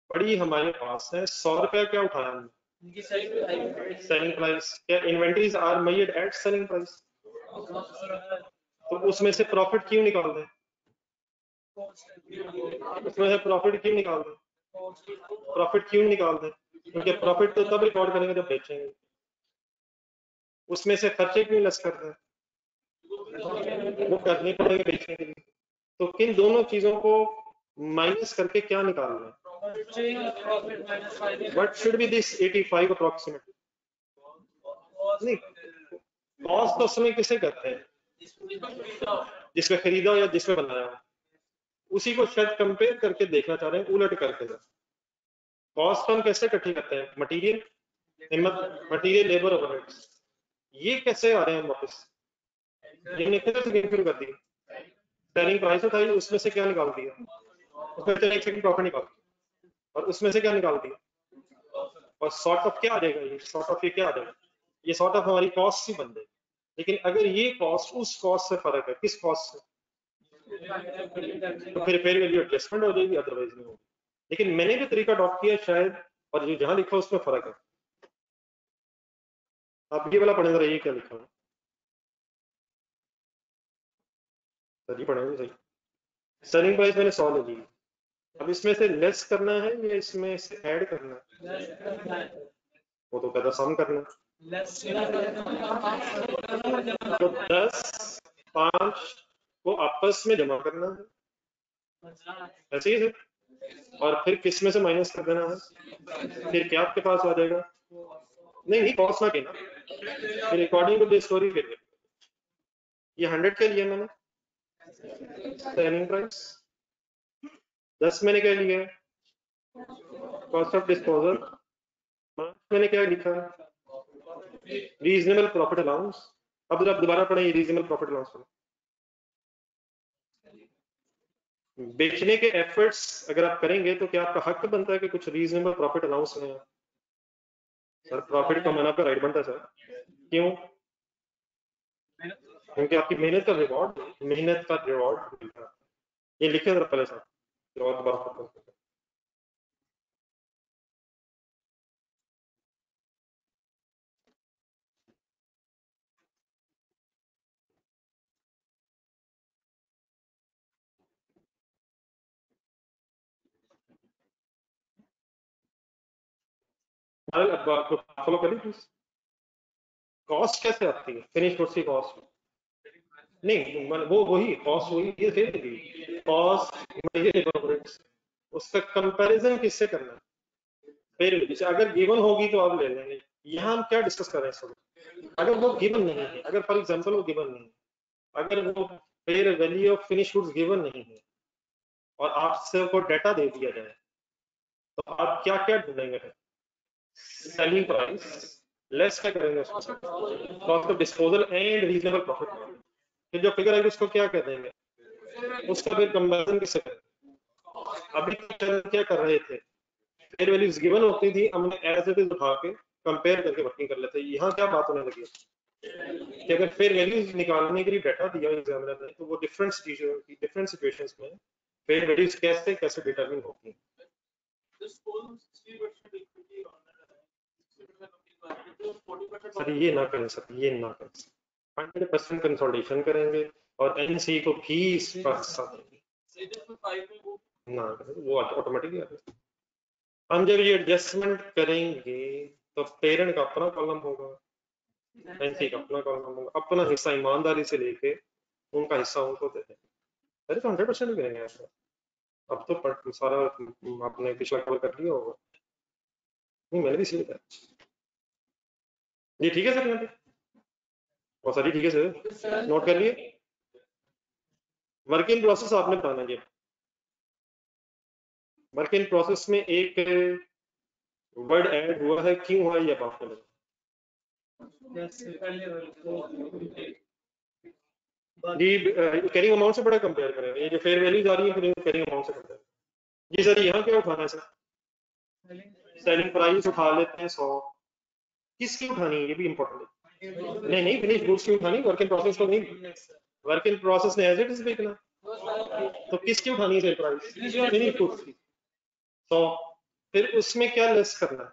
पड़ी हमारे पास है। 100 रुपया क्या उठाया हमने? Selling price. क्या inventories are measured at selling price? तो उसमें से प्रॉफिट क्यों निकाल दें? उसमें से प्रॉफिट क्यों निकाल दें? प्रॉफिट क्यों निकाल दें? क्योंकि प्रॉफिट तो तब रिकॉर्ड करेंगे जब बेचेंगे। उसमें से खर्चे क्यों लेस कर दें? वो करने पड़ेंगे बेचने के लिए। तो किन दोनों चीजों को माइनस करके क्या निकाल रहे हैं? What should be this 85 approximately? नहीं, कॉस्ट तो समय किसे कहते हैं? जिसमें खरीदा या जिसमें बनाया हो, उसी को शायद कंपेयर करके देखना चाह रहे हैं, उलट करके। कॉस्ट हम कैसे इकट्ठी करते हैं? Material, material, labour, overheads. ये कैसे आ रहे हैं वापस? हमने कितने शुरू कर दी? सेलिंग प्राइस उठाई, उसमें से क्या निकाल दिया? उसमें से एक सेकंड प्रॉफिट निकाल, और उसमें से क्या निकाल दिया? और सॉर्ट ऑफ क्या आ जाएगा? ये सॉर्ट ऑफ ये क्या आ जाएगा? ये सॉर्ट ऑफ हमारी कॉस्ट ही बन जाएगी। लेकिन अगर ये कॉस्ट उस कॉस्ट से फर्क है, किस कॉस्ट से? तो फिर फेयर वैल्यू एडजस्टमेंट हो जाएगी, अदरवाइज नहीं होगी। लेकिन मैंने भी तरीका अडॉप्ट किया शायद, और जो जहां लिखा उसमें फर्क है। आप ये वाला पढ़े जरा, ये क्या लिखा है? सही पढ़ेंगे सही। सेलिंग प्राइस मैंने 100 ले ली, अब इसमें से लेस करना है या इसमें से ऐड करना है? वो तो कहता सम करना। तो 10 5 को आपस में जमा करना है, ऐसे ही है। और फिर किस में से माइनस कर देना है, फिर क्या आपके पास आ जाएगा? नहीं नहीं, कॉस्ट ना कहना, फिर अकॉर्डिंग टू द स्टोरी फिर ये 100 के लिए मैंने सेलिंग प्राइस, 10 मैंने क्या लिया, कॉस्ट ऑफ डिस्पोजल, मैंने क्या लिखा, रीजनेबल प्रॉफिट अलाउंस। अब जरा दोबारा पढ़े रीजनेबल प्रॉफिट अलाउंस। बेचने के एफर्ट्स अगर आप करेंगे तो क्या आपका हक बनता है कि कुछ रीजनेबल प्रॉफिट अलाउंस में? सर प्रॉफिट कमाना आपका राइट बनता है सर। क्यों? क्योंकि आपकी मेहनत का रिवॉर्ड मिलता है। ये लिखे जरा पहले साहब, और दोबारा फॉलो करिए प्लीज। कॉस्ट कैसे आती है, फिनिश गुड्स की कॉस्ट? नहीं वो वही कॉस्ट, वही ये दे देगी कॉस्ट, उसका कंपैरिजन किससे करना है? फिर अगर गिवन होगी तो आप ले लेंगे। यहाँ हम क्या डिस्कस कर रहे हैं इस वक्त? अगर वो गिवन नहीं है, अगर फॉर एग्जांपल वो गिवन नहीं है, अगर वो fair value of finish goods given नहीं है और आपसे को डाटा दे दिया जाए, तो आप क्या क्या ढूंढेंगे? सेलिंग प्राइस लेस क्या करेंगे, cost of disposal and reasonable profit. फिर जो फिगर है उसको क्या कर देंगे, उसका फिर कंपैरिजन किससे करेंगे? अभी क्या कर रहे थे, फेयर वैल्यूज गिवन होती थी, हमने एज इट इज उठा के कंपेयर करके वर्किंग कर लेते। यहाँ क्या बात होने लगी कि अगर फेयर वैल्यूज निकालने के लिए डाटा दिया एग्जामिनर ने, तो वो डिफरेंट सिचुएशंस में फेयर वैल्यूज कैसे कैसे डिटरमिन होती हैं। सर ये ना करें, सर ये ना करें, 100% कंसोलिडेशन करेंगे और एनसी को भी इस पर ना करें, वो ऑटोमेटिकली आ जाए। हम जब ये एडजस्टमेंट करेंगे तो पेरेंट का अपना कॉलम होगा, एनसी का अपना कॉलम होगा, अपना हिस्सा ईमानदारी से लेके उनका हिस्सा उनको दे देंगे। अरे तो 100% करेंगे ऐसा। अब तो सारा आपने पिछला कवर कर लिया होगा। नहीं मैंने भी इसलिए कहा। ये ठीक है सर, यहाँ पे और सारी ठीक है सर, नोट कर लिए। वर्क इन प्रोसेस आपने बताना है। वर्क इन प्रोसेस में एक वर्ड ऐड हुआ है, क्यों हुआ ये आपको लगा? जी कैरिंग अमाउंट से बड़ा कंपेयर करें, ये जो फेयर वैल्यूज आ रही है कैरिंग अमाउंट से कंपेयर। जी सर यहाँ क्या उठाना है सर? सेलिंग प्राइस उठा लेते हैं 100, किसकी उठानी है ये भी इंपॉर्टेंट है। नहीं नहीं, फिनिश गुड्स की उठानी, वर्क इन प्रोसेस को नहीं। वर्क इन प्रोसेस ने एज इट इज देखना, तो किसकी उठानी है सेल प्राइस? फिनिश गुड्स की। तो फिर उसमें क्या लेस करना है,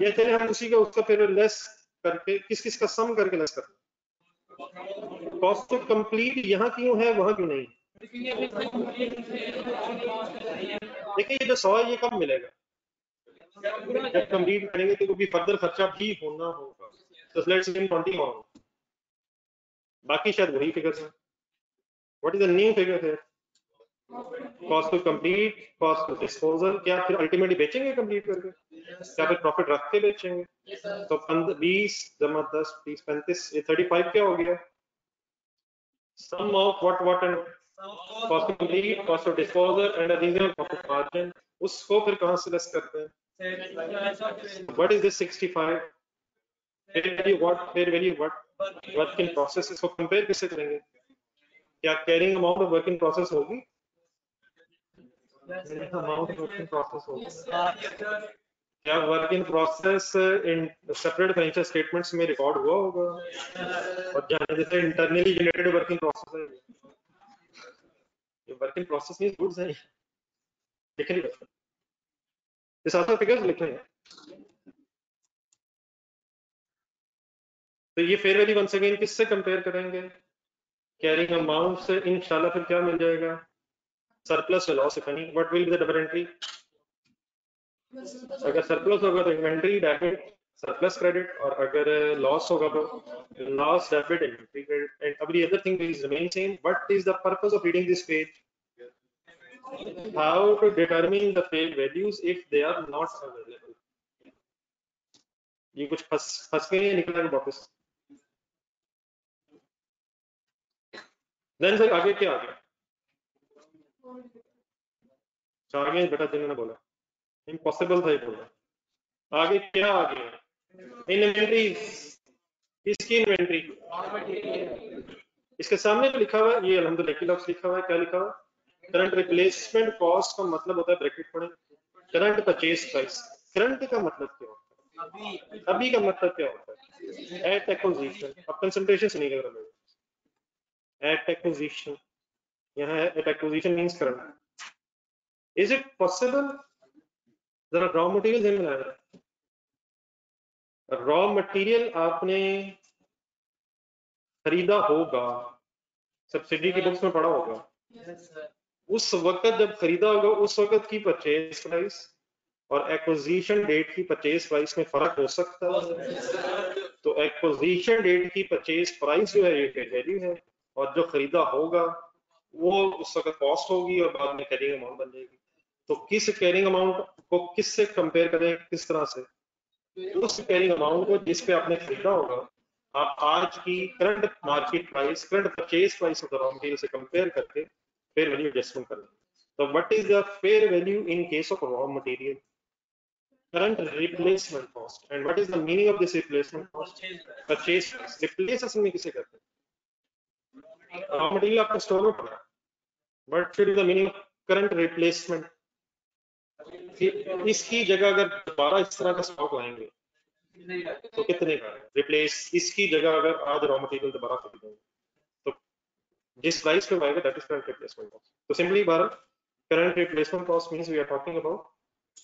ये चले हम उसी का उसका फिर लेस करके किस किस का सम करके लेस करना। कॉस्ट टू कंप्लीट यहाँ क्यों है वहां क्यों नहीं? देखिए ये जो 100 है ये कब मिलेगा, जब कंप्लीट करेंगे तो भी फर्दर खर्चा भी होना होगा, तो लेट्स से 20 और बाकी शायद वही फिगर है। What is the new figure है? Cost to complete, cost to disposal. क्या फिर अल्टीमेटली बेचेंगे कंप्लीट करके, क्या फिर प्रॉफिट रख के बेचेंगे? तो 20 जमा 10 20 35, ये 35 क्या हो गया? Sum of what and cost to complete, cost to disposal and regional profit margin. उसको फिर कहां से लेस करते हैं? What is this 65? Fair value what, fair value what, work in process. इसको कंपेयर कैसे करेंगे? क्या carrying amount of work in process होगी? Amount of work in process होगी। क्या work in process in separate financial statements में record हुआ होगा? और जहाँ जैसे internally generated work in process है, ये work in process means goods है, लिख नहीं रखा, ये साथ फिगर्स लिखे हैं। तो ये फेयर वैल्यू वंस अगेन किससे कंपेयर करेंगे? कैरिंग अमाउंट से इंशाल्लाह फिर क्या मिल जाएगा, surplus loss if any. What will be the double entry? अगर सरप्लस होगा तो इन्वेंट्री डेबिट सरप्लस क्रेडिट, और अगर लॉस होगा तो loss debit inventory credit. And every other thing will remain same. What is the purpose of reading this page? How to determine the fair values if they are not available. ये कुछ फंस गए हैं, निकला वापस। Then sir आगे क्या आ गया? आगे बेटा जिन्होंने बोला इम्पॉसिबल था ये बोलना। आगे क्या आ गया? इन्वेंट्री। किसकी इन्वेंट्री? इसके सामने जो लिखा हुआ है ये अल्हम्दुलिल्लाह की लफ्ज लिखा हुआ है। क्या लिखा हुआ है? करंट रिप्लेसमेंट कॉस्ट का मतलब होता है, ब्रैकेट पढ़े, करंट परचेज प्राइस। करंट का मतलब क्या होता है? अभी का मतलब क्या होता है? At acquisition. अब कंसंट्रेशन से नहीं कर रहा, एट एक्विजिशन यहाँ है। At acquisition means current. Is it possible? जरा रॉ मटेरियल ध्यान में लाया। रॉ मटेरियल आपने खरीदा होगा, सब्सिडी की बुक्स में पढ़ा होगा। उस वक्त जब खरीदा होगा उस वक्त की परचेज प्राइस और एक्विजिशन डेट की परचेज प्राइस में फर्क हो सकता है। तो एक्विजिशन डेट की परचेज प्राइस जो है ये वैल्यू है, और जो खरीदा होगा वो उस वक्त कॉस्ट होगी और बाद में कैरिंग अमाउंट बन जाएगी। तो किस कैरिंग अमाउंट को किससे कंपेयर करें, किस तरह से? उस कैरिंग अमाउंट को जिस पे आपने खरीदा होगा, आप आज की current market price, current purchase price of the raw material से कंपेयर करके फेयर वैल्यू एडजस्टमेंट करें। तो what is the fair value in case of raw material? Current replacement cost. And what is the meaning of this replacement cost? Purchase price. Replace असल में किसे कहते हैं? Raw material आपका store में पड़ा है, बट फिर the meaning of current replacement, इसकी जगह अगर दोबारा इस तरह का स्टॉक लाएंगे तो कितने का रिप्लेस? इसकी जगह अगर आज रॉ मटेरियल दोबारा खरीदेंगे तो जिस प्राइस पे आएगा that is current replacement cost. तो सिंपली बार current replacement cost means we are talking about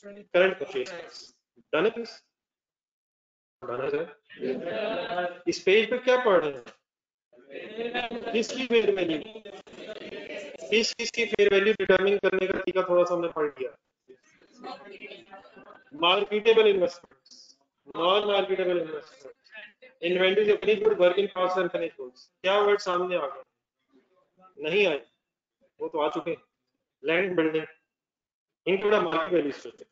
current purchase price. Done it is done है। इस पेज पे क्या पढ़ रहे हैं? किसकी फेयर वैल्यू? किसकी फेयर वैल्यू डिटरमिन करने का तरीका थोड़ा सा हमने पढ़ लिया। Marketable investments, non marketable investments, inventory of finished good, work in progress and finished goods. क्या वर्ड सामने आ गए? नहीं आए, वो तो आ चुके हैं। लैंड बिल्डिंग, इनका market value statement.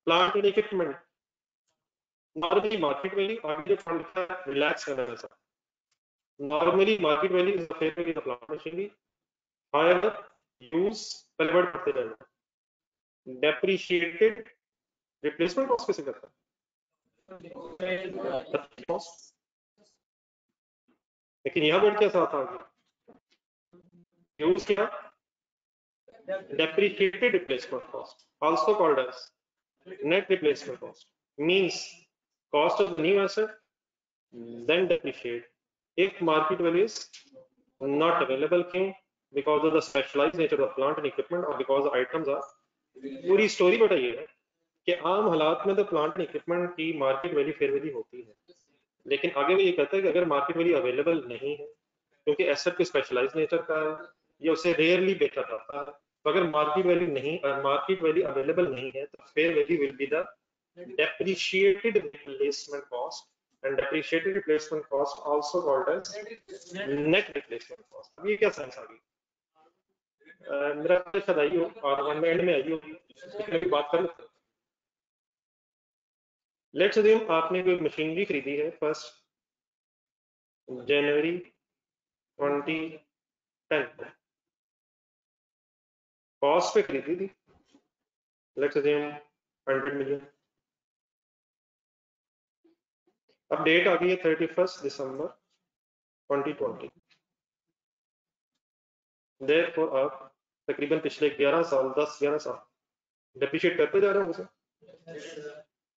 Plant and equipment, normally market value, आगे जो फंड लिखा है रिलैक्स करना है। Normally market value is the fair value of plant machinery. However use पहले वर्ड पढ़ते जाना। डेप्रिशिएटेड रिप्लेसमेंट कॉस्ट किसे करता है? लेकिन यहाँ वर्ड क्या साथ आ गया? यूज क्या? depreciated replacement cost, also called as net replacement cost, means cost of the new asset then depreciate if market value is not available. क्यों? Because of the specialized nature of the plant and equipment, or because the items are। पूरी story बताइए कि आम हालात में तो plant and equipment की market value fair value होती है, लेकिन आगे वो ये कहता है कि अगर मार्केट वैल्यू अवेलेबल नहीं है क्योंकि एसेट को स्पेशलाइज नेचर का है या उसे रेयरली बेचा जाता है, तो अगर मार्केट वैल्यू अवेलेबल नहीं है तो fair value will be the depreciated replacement cost, and depreciated replacement cost also called as net replacement cost। अब ये क्या सेंस आ गई? मेरा शायद आई हो और वन एंड में आई होगी, लेकिन बात कर लेते हैं। लेट्स अज्यूम आपने कोई मशीनरी खरीदी है 1 जनवरी 2010, कॉस्ट पे खरीदी थी, लेट्स अज्यूम 100 मिलियन। अब डेट आ गई है 31 दिसंबर 2020। देयरफॉर आप तकरीबन पिछले 11 साल 10-11 साल डेप्रिशिएट करते जा रहे हो, उसे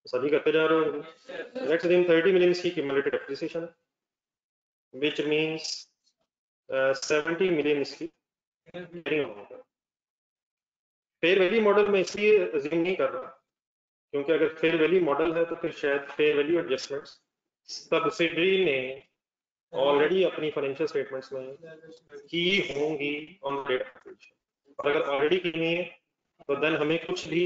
सभी करते जा रहे हो। लेट्स अज्यूम 30 मिलियन की क्यूमुलेटेड डेप्रिसिएशन है, व्हिच मींस 70 मिलियन इसकी कैरिंग अमाउंट है। फेयर वैल्यू मॉडल में इसलिए अज्यूम नहीं कर रहा क्योंकि अगर फेयर वैल्यू मॉडल है तो फिर शायद फेयर वैल्यू एडजस्टमेंट्स सब्सिडी ने ऑलरेडी अपनी फाइनेंशियल स्टेटमेंट्स में की होंगी ऑन डेट ऑफ एक्विजिशन, और अगर ऑलरेडी की नहीं है तो देन हमें कुछ भी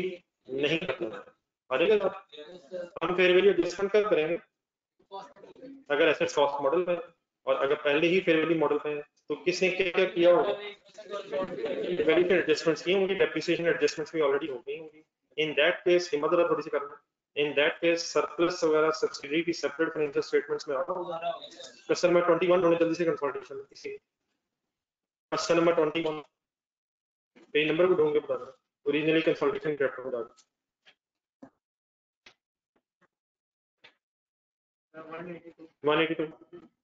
नहीं करना है। अरे हम फेयर वैल्यू एडजस्टमेंट कब करेंगे? अगर एसेट्स कॉस्ट मॉडल में, और अगर पहले ही फेयर वैल्यू मॉडल में तो किसने क्या क्या किया होगा? वैल्यूएशन एडजस्टमेंट्स की होंगी, डेप्रिसिएशन एडजस्टमेंट्स भी ऑलरेडी हो गई होंगी। इन दैट केस हिम्मत जरा थोड़ी सी करना, इन दैट केस सरप्लस वगैरह सब्सिडी भी सेपरेट फाइनेंशियल स्टेटमेंट्स में आ रहा होगा। क्वेश्चन नंबर 21 होने जल्दी से कंसल्टेशन इसी क्वेश्चन नंबर 21 पेज नंबर को ढूंढ के बता दो, ओरिजिनली कंसल्टेशन चैप्टर में जाकर 182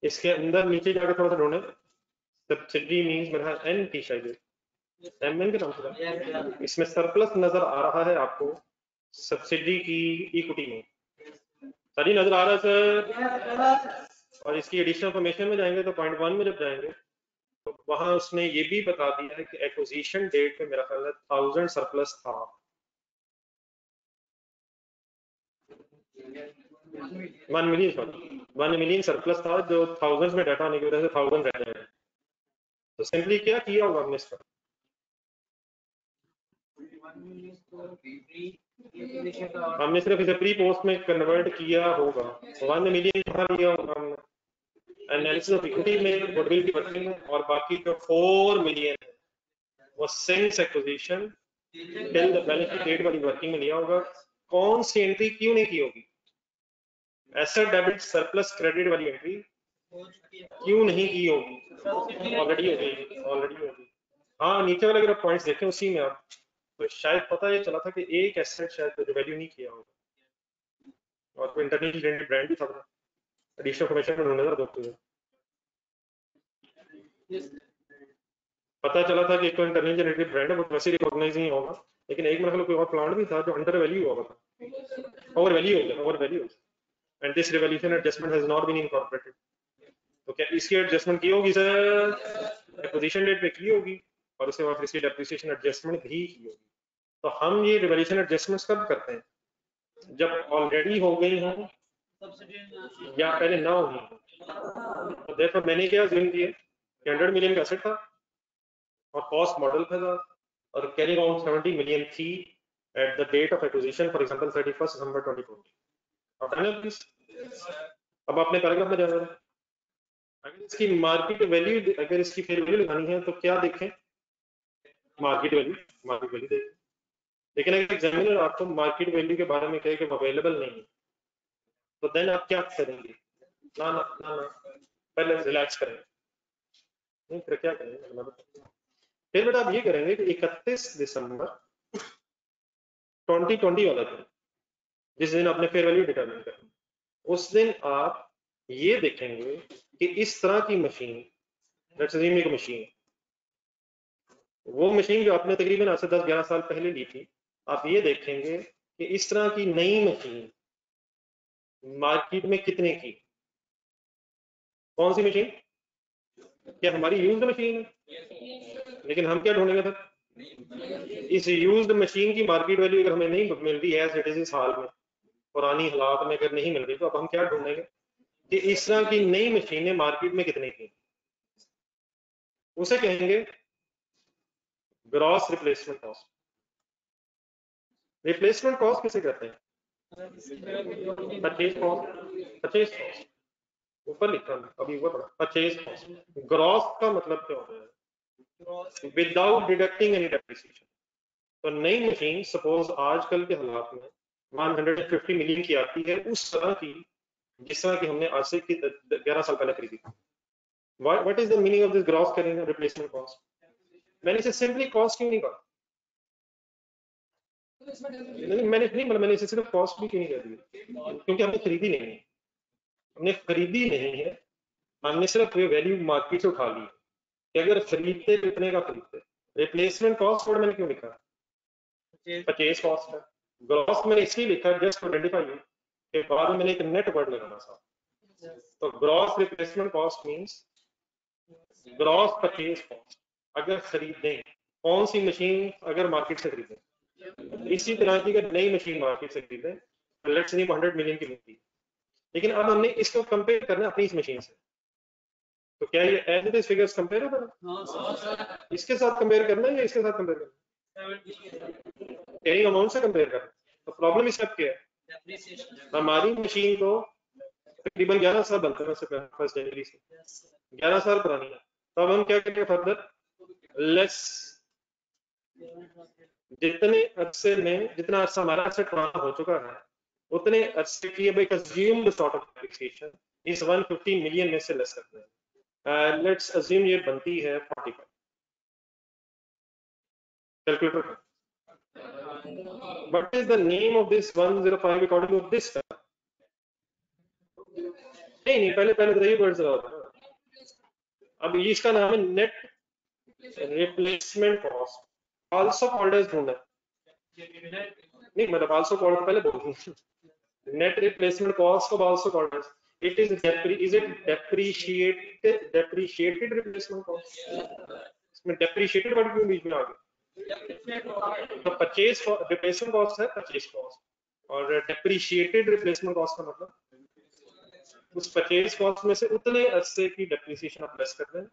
इसके अंदर नीचे जाकर थोड़ा सा ढूंढे। सब्सिडी मींस मेरा एन टी शायद एमएन के नाम से इसमें सरप्लस नजर आ रहा है आपको सब्सिडी की इक्विटी में, सही नजर आ रहा है सर। और इसकी एडिशनल इंफॉर्मेशन में जाएंगे तो पॉइंट 1 में जब जाएंगे तो वहां उसने ये भी बता दिया है कि एक्विजिशन डेट पे मेरा ख्याल है 1000 सरप्लस था। 1 मिलियन सरप्लस था जो थाउजेंड्स में डाटा आने की वजह से 1000 रह जाए। तो सिंपली क्या किया होगा हमने इसका? हमने सिर्फ इसे प्री पोस्ट में कन्वर्ट किया होगा। 1 मिलियन कहाँ लिया होगा हमने? एनालिसिस ऑफ इक्विटी में, गुडविल की वर्किंग में, और बाकी जो 4 मिलियन है वो since acquisition till the balance sheet date वाली वर्किंग में लिया होगा। कौन सी एंट्री क्यों नहीं की होगी? एसेट डेबिट सरप्लस क्रेडिट वाली एंट्री क्यों नहीं की होगी? ऑलरेडी हो गई, ऑलरेडी हो गई। हाँ नीचे वाले अगर आप पॉइंट्स देखें उसी में आप, तो शायद पता ये चला था कि एक एसेट शायद वैल्यू नहीं किया होगा, और कोई इंटरनेशनल ब्रांड भी था, एडिशनल इंफॉर्मेशन में नजर दोस्तों पता चला था कि एक तो इंटरनेशनल जनरेटेड ब्रांड है वो वैसे रिकॉग्नाइज नहीं होगा, लेकिन एक मतलब कोई और प्लांट भी था जो अंडर वैल्यू हुआ था, ओवर वैल्यू हो गया, over value, and this revaluation adjustment has not been incorporated. तो क्या इसकी एडजस्टमेंट की होगी सर? एक्विजिशन डेट पे की होगी, और उसके बाद इसकी डेप्रिसिएशन एडजस्टमेंट भी की होगी। तो हम ये रिवैल्यूएशन एडजस्टमेंट्स कब करते हैं? जब ऑलरेडी हो गई हो या पहले ना हुई हो। तो देखो मैंने क्या अज्यूम किया कि 100 मिलियन का एसेट था और कॉस्ट मॉडल पे था, और कैरी अराउंड 70 मिलियन थी at the date of acquisition, for example 31 दिसंबर 2020। अब फाइनल प्लीज, अब अपने पैराग्राफ में जाना है। अगर इसकी मार्केट वैल्यू, अगर इसकी फेयर वैल्यू लगानी है तो क्या देखें? मार्केट वैल्यू, मार्केट वैल्यू देखें। लेकिन अगर एग्जामिनर आपको मार्केट वैल्यू के बारे में कहे कि अवेलेबल नहीं है तो देन आप क्या करेंगे? ना ना ना ना, पहले रिलैक्स करेंगे, नहीं फिर क्या करेंगे? फिर बेटा आप ये करेंगे कि 31 दिसंबर 2020 वाला दिन, जिस दिन आपने फेयर वैल्यू डिटरमाइन करना, उस दिन आप ये देखेंगे कि इस तरह की मशीन, लेट्स अज्यूम एक मशीन, वो मशीन जो आपने तकरीबन आज से 10-11 साल पहले ली थी, आप ये देखेंगे कि इस तरह की नई मशीन मार्केट में कितने की? कौन सी मशीन? क्या हमारी यूज्ड मशीन है? लेकिन हम क्या ढूंढेंगे सर? इस यूज्ड मशीन की मार्केट वैल्यू अगर हमें नहीं मिल रही है एज इट इज इस हाल में, पुरानी हालात में अगर नहीं मिल रही, तो अब हम क्या ढूंढेंगे कि इस तरह की नई मशीनें मार्केट में कितने की? उसे कहेंगे gross replacement cost. Replacement cost किसे कहते हैं? परचेज कॉस्ट, परचेज कॉस्ट ऊपर लिखा है अभी हुआ पड़ा, परचेज कॉस्ट। ग्रॉस का मतलब क्या होता है? Without deducting any depreciation. तो नई मशीन सपोज आजकल के हालात में 150 मिलियन की आती है, उस तरह की जिस तरह की हमने आज से 11 साल पहले खरीदी। What is the meaning of this gross करेंगे रिप्लेसमेंट कॉस्ट? मैंने इसे सिंपली कॉस्ट क्यों नहीं कहा? मैंने इसे सिर्फ कॉस्ट भी क्यों नहीं कर दी? क्योंकि हमने खरीदी नहीं है, हमने खरीदी नहीं है, हमने सिर्फ वैल्यू मार्केट से उठा ली कि अगर खरीदते कितने का खरीदते। रिप्लेसमेंट कॉस्ट वर्ड मैंने क्यों लिखा? परचेज कॉस्ट है। ग्रॉस मैंने इसलिए लिखा जस्ट टू आइडेंटिफाई के बाद में मैंने एक नेट वर्ड लगाना था। तो gross replacement cost means gross purchase cost. अगर खरीदें कौन सी मशीन, अगर मार्केट से खरीदें, इसी तरह की अगर नई मशीन मार्केट से खरीदें, लेट्स से 100 मिलियन की मिलती है, लेकिन अब हमने इसको कंपेयर करना है अपनी इस मशीन से, तो क्या ये as it is figures compare होगा? इसके साथ कंपेयर करना है या इसके साथ कंपेयर करना? कैरिंग अमाउंट से कंपेयर करना। तो प्रॉब्लम इस सब क्या है, हमारी मशीन को तकरीबन 11 साल बनते हैं, 1 जनवरी से 11 साल पुरानी है। तो अब हम क्या करेंगे फर्दर, लेस जितने अरसे में, जितना अरसा हमारा एसेट पुराना हो चुका है, उतने अरसे की अब एक अज्यूम्ड सॉर्ट ऑफ डेप्रिसिएशन इस 150 मिलियन में से लेस करते हैं। लेट्स अज्यूम ये बनती है 45। Calculator, what is the name of this 105 according to this? नहीं, पहले बताइए वर्ड्स होता है। अब ये इसका नाम है net replacement cost, also called as ढूंढना नहीं, मतलब आल्सो कॉल्ड पहले बोल, नेट रिप्लेसमेंट कॉस्ट को also called as, it is depreciated replacement cost. इसमें डेप्रिशिएटेड वर्ड क्यों बीच में आ गया? तो परचेज रिप्लेसमेंट कॉस्ट है परचेज कॉस्ट, और डेप्रिशिएटेड रिप्लेसमेंट कॉस्ट का मतलब उस परचेज कॉस्ट में से उतने अरसे की डेप्रिसिएशन आप लेस कर दें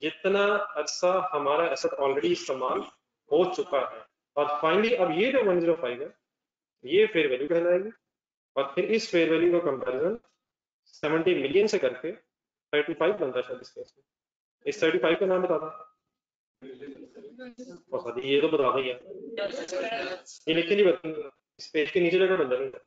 जितना अरसा हमारा एसेट ऑलरेडी इस्तेमाल हो चुका है। और फाइनली अब ये जो 105 है ये फेयर वैल्यू कहलाएगी, और फिर इस फेयर वैल्यू का कंपैरिजन 70 मिलियन से करके 35 बनता है शायद इस केस में। इस 35 का नाम बता दो, ये तो बता दें यार, ये लिख के नहीं बताऊंगा, इस पेज के नीचे जगह बंदा नहीं है।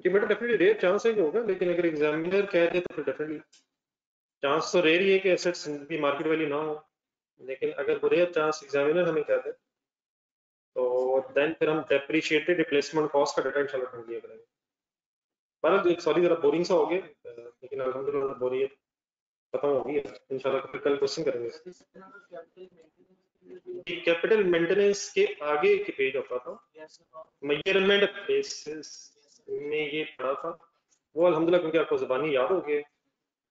जी बेटा डेफिनेटली रेयर चांस है कि होगा, लेकिन अगर एग्जामिनर कह दे तो फिर डेफिनेटली चांस तो रेयर ही है कि एसेट्स की मार्केट वैल्यू ना हो, लेकिन अगर वो रेयर चांस एग्जामिनर हमें कह दे तो देन फिर हम डेप्रिशिएटेड रिप्लेसमेंट कॉस्ट का डाटा इंशाल्लाह ढूंढ लिया करेंगे। पर सॉरी जरा बोरिंग सा हो गया, लेकिन अल्हम्दुलिल्लाह बोरियत खत्म हो गई है। इंशाल्लाह फिर कल क्वेश्चन करेंगे। कैपिटल मेंटेनेंस के आगे के पेज होता था, मेजरमेंट बेसिस में ये पढ़ा था, वो अल्हम्दुलिल्लाह क्योंकि आपको ज़बानी याद हो गए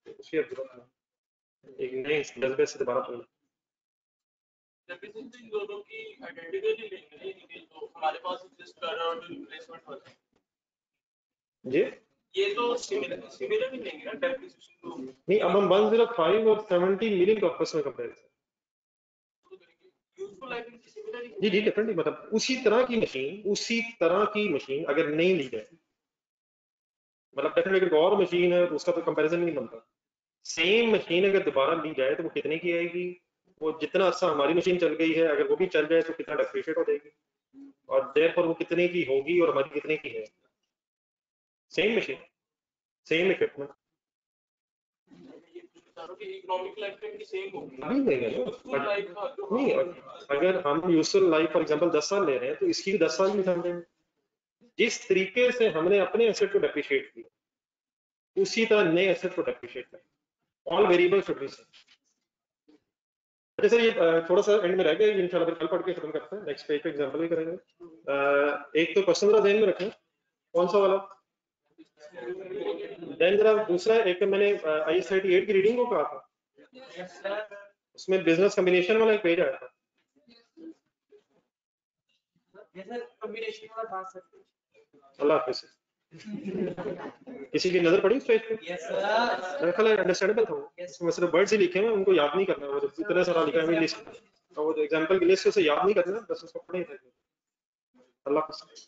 उसकी एक नए जज्बे से दोबारा पढ़ना। दोनों की आइडेंटिकली लेंगे तो हमारे पास एग्जिस्ट कर रहा है और रिप्लेसमेंट हो जाए, जी ये तो सिमिलर ही लेंगे ना डेप्रिसिएशन नहीं, अब हम 105 और 70 मिलियन का आपस में कंपेरिजन, जी जी डिफरेंटली, मतलब उसी तरह की मशीन अगर नहीं ली जाए, मतलब डेफिनेटली अगर और मशीन है तो उसका तो कंपैरिजन नहीं बनता। सेम मशीन अगर दोबारा ली जाए तो वो कितने की आएगी, वो जितना अर्सा हमारी मशीन चल गई है अगर वो भी चल जाए तो कितना डेप्रिशिएट हो जाएगी, और देयरफॉर वो कितने की होगी और हमारी कितने की है। सेम मशीन, सेम इक्विपमेंट नहीं, अगर हम यूजफुल लाइफ फॉर एग्जांपल 10 साल ले रहे हैं तो इसकी भी 10 साल भी समझेंगे। जिस तरीके से हमने अपने एसेट को डेप्रिशिएट किया उसी तरह नए एसेट को डेप्रिशिएट करें। All variable should be same. अच्छा सर, ये थोड़ा सा एंड में रह गया, इंशाल्लाह कल पढ़ के खत्म करते हैं, नेक्स्ट पेज पे एग्जांपल भी करेंगे। एक तो क्वेश्चन जरा ध्यान में रखें, कौन सा वाला, देन जरा दूसरा एक मैंने IS38 की रीडिंग को कहा था, उसमें बिजनेस कॉम्बिनेशन वाला एक पेज आया था, ये सर कॉम्बिनेशन वाला बात सकते हैं। अल्लाह हाफिज़। किसी की नजर पड़ी स्टेज पे? Yes sir. मेरा ख्याल है अंडरस्टैंडेबल था वो। उसमें सिर्फ वर्ड्स ही लिखे हैं, उनको याद नहीं करना, वो इतना सारा लिखा है इंग्लिश, तो वो एग्जांपल की लिस्ट उसे याद नहीं करना, बस उसको पढ़े थे। अल्लाह हाफिज़।